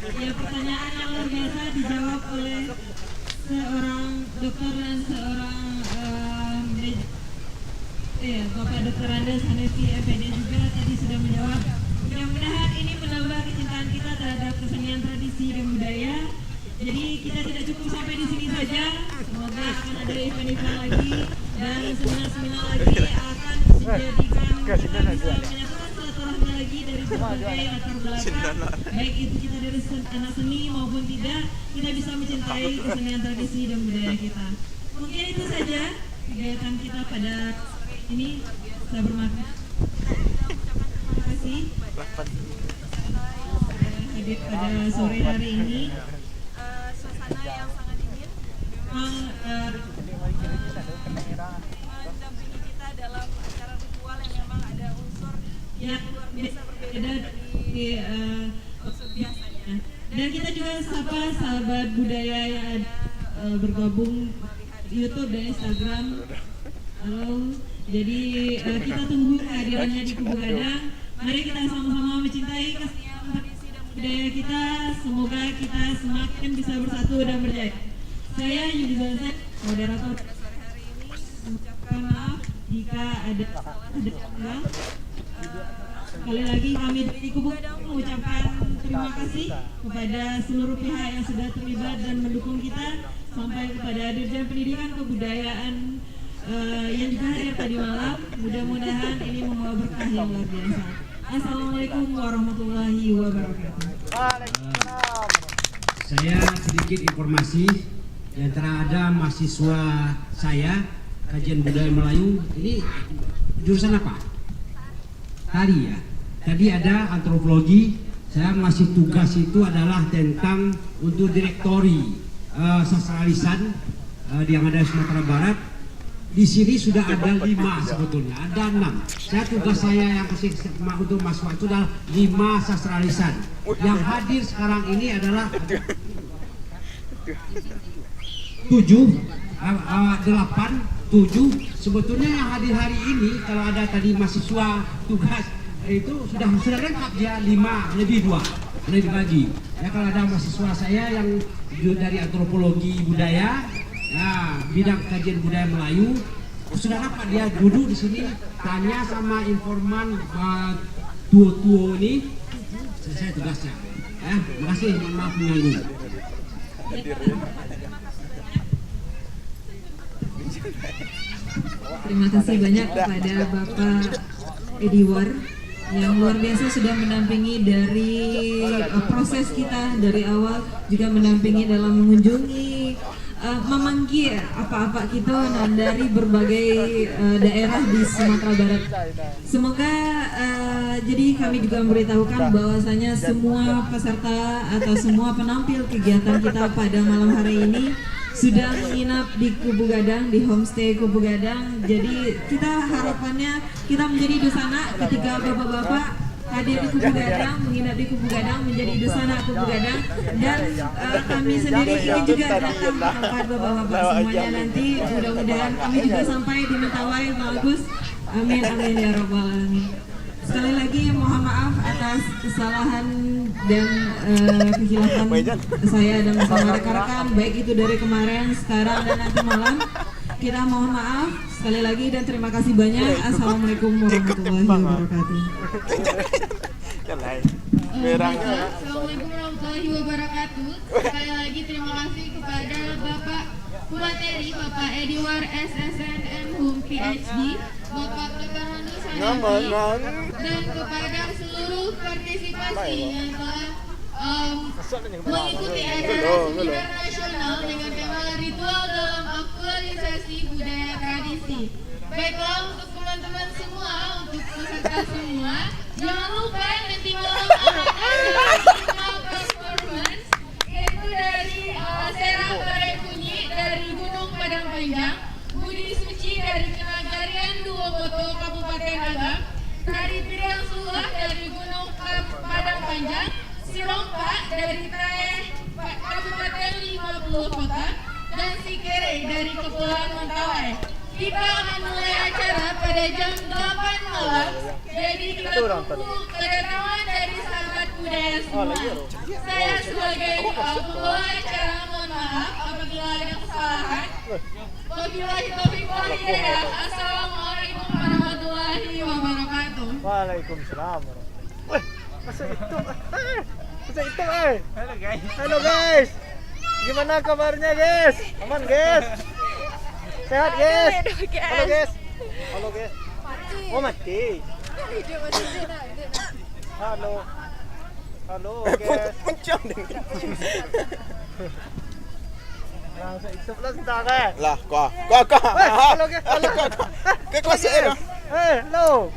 Ya, pertanyaan yang luar biasa dijawab oleh seorang dokter dan seorang Bapak Dr. Andes Hanefi FPD juga tadi sudah menjawab. Mudah-mudahan ini menambah kecintaan kita terhadap kesenian tradisi dan budaya. Jadi kita tidak cukup sampai di sini saja. Semoga akan ada event-event lagi dan seminar-seminar lagi akan menjadikan kita bisa menyatukan silaturahmi lagi dari berbagai latar belakang. Baik itu kita dari anak seni maupun tidak, kita bisa mencintai kesenian tradisi dan budaya kita. Mungkin itu saja kegiatan kita pada ini. Saya bermakna. Terima kasih hadir pada sore hari ini. Suasana yang sangat dingin mendampingi kita dalam acara ritual yang memang ada yang biasa berbeda dari biasanya. Dan kita juga sapa sahabat budaya yang bergabung YouTube dan Instagram. Halo, jadi kita tunggu kehadirannya di Kubu Gadang. Mari kita sama-sama mencintai kesenian tradisi dan budaya kita. Semoga kita semakin bisa bersatu dan berjaya. Saya Yudi Zanset, moderator sore hari ini, mengucapkan maaf jika ada kesalahan. Sekali lagi kami dari Kubu Gadang mengucapkan terima kasih kepada seluruh pihak yang sudah terlibat dan mendukung kita, sampai kepada Dirjen Pendidikan Kebudayaan yang juga hadir tadi malam. Mudah-mudahan ini membawa berkah yang luar biasa. Assalamualaikum warahmatullahi wabarakatuh. Saya sedikit informasi. Di antara ada mahasiswa saya kajian budaya Melayu, ini jurusan apa? Tadi ya. Tadi ada antropologi. Saya ngasih tugas itu adalah tentang untuk direktori sastra lisan yang ada di Sumatera Barat. Di sini sudah ada 5 sebetulnya, ada 6. Tugas saya yang kasih untuk mahasiswa itu adalah 5 sastra lisan. Yang hadir sekarang ini adalah 7, 8, 7. Sebetulnya yang hadir hari ini kalau ada tadi mahasiswa tugas itu sudah lengkap ya, 5 lebih 2 lebih bagi. Ya kalau ada mahasiswa saya yang dari antropologi budaya, ya bidang kajian budaya Melayu, sudah dapat dia duduk di sini tanya sama informan tuo-tuo ini. Selesai tugasnya. Ya, terima kasih. Mohon maaf mengganggu. Terima kasih banyak kepada Bapak Ediwar yang luar biasa sudah mendampingi dari proses kita dari awal, juga mendampingi dalam mengunjungi, memanggil apa-apa kita dari berbagai daerah di Sumatera Barat. Semoga jadi kami juga memberitahukan bahwasanya semua peserta atau semua penampil kegiatan kita pada malam hari ini sudah menginap di Kubu Gadang, di homestay Kubu Gadang. Jadi kita harapannya kita menjadi dusana ketika bapak-bapak hadir di Kubu Gadang, menginap di Kubu Gadang, menjadi dusana Kubu Gadang. Dan kami sendiri ingin juga datang ke tempat bapak-bapak semuanya nanti. Mudah-mudahan kami juga sampai di Mentawai bagus. Amin amin ya rabbal alamin. Sekali lagi mohon maaf atas kesalahan dan kekhilafan saya dan bersama rekan-rekan, baik itu dari kemarin, sekarang dan nanti malam. Kita mohon maaf sekali lagi dan terima kasih banyak. Assalamualaikum warahmatullahi wabarakatuh. Assalamualaikum warahmatullahi wabarakatuh. Sekali lagi terima kasih kepada Bapak Kumateri, Bapak Ediwar SSNM Hum PhD, Bapak Ketanani Sanadi, dan kepada seluruh partisipasi yang telah mengikuti acara seminar nasional dengan tema ritual dalam aktualisasi budaya tradisi. Baiklah, untuk teman-teman semua, untuk peserta semua, jangan lupa nanti malam akan ada lima performance, yaitu dari Sera Parai Kunyi dari Gunung Padang Panjang, Budi Suci dari Kenagarian Duokoto Kabupaten Agam, Tari Piriang Sulah dari Gunung Padang Panjang, Silompak dari Traeh Kabupaten 50 Kota, dan Sikere dari Kepulauan Mentawai. Kita akan mulai acara pada jam 8 malam. Jadi kita tunggu kedatangan dari sahabat budaya semua. Saya sebagai pembawa acara mohon maaf apabila ada kesalahan. Wabillahi taufiq wal hidayah. Assalamualaikum warahmatullahi wabarakatuh. Waalaikumsalam. Wah, masa itu? Masa itu, Halo guys. Halo guys. Gimana kabarnya guys? Aman guys? Sehat guys? Halo guys. Halo guys. Oh mati. Halo. Halo guys. Pencang deh. Langsung itu plus entar kan? Lah, kau. Halo guys. Halo kau. Ke kelas A. Halo.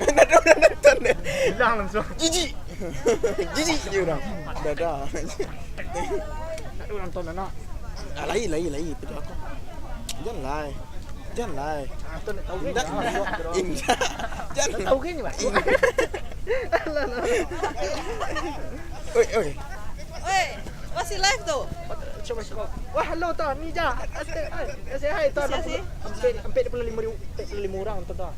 Udah nonton deh. Bilang langsung. Jijik. Jijik dia orang. Dah. Aduh nonton anak. Lain. Pedas aku. Jangan lain. Jangan lah. Atau nak tahu ke? Indah. Jangan tahu ke ni, Pak? Oi. Oi, masih live tuh. Coba. Wah, halo tuan, ni je. Say hi tuan. Hampir 45 orang tuan.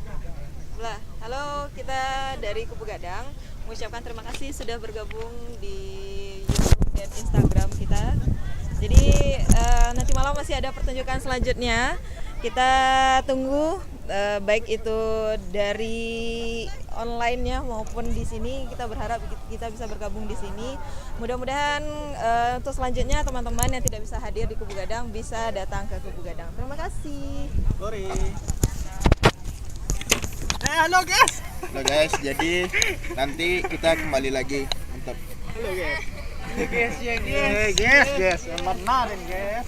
Lah, halo, kita dari Kubu Gadang mengucapkan terima kasih sudah bergabung di YouTube dan Instagram kita. Jadi nanti malam masih ada pertunjukan selanjutnya. Kita tunggu baik itu dari online-nya maupun di sini. Kita berharap kita bisa bergabung di sini. Mudah-mudahan untuk selanjutnya teman-teman yang tidak bisa hadir di Kubu Gadang bisa datang ke Kubu Gadang. Terima kasih. Sorry. Halo guys, jadi nanti kita kembali lagi. Mantap. Halo guys. Guys, yang benar guys.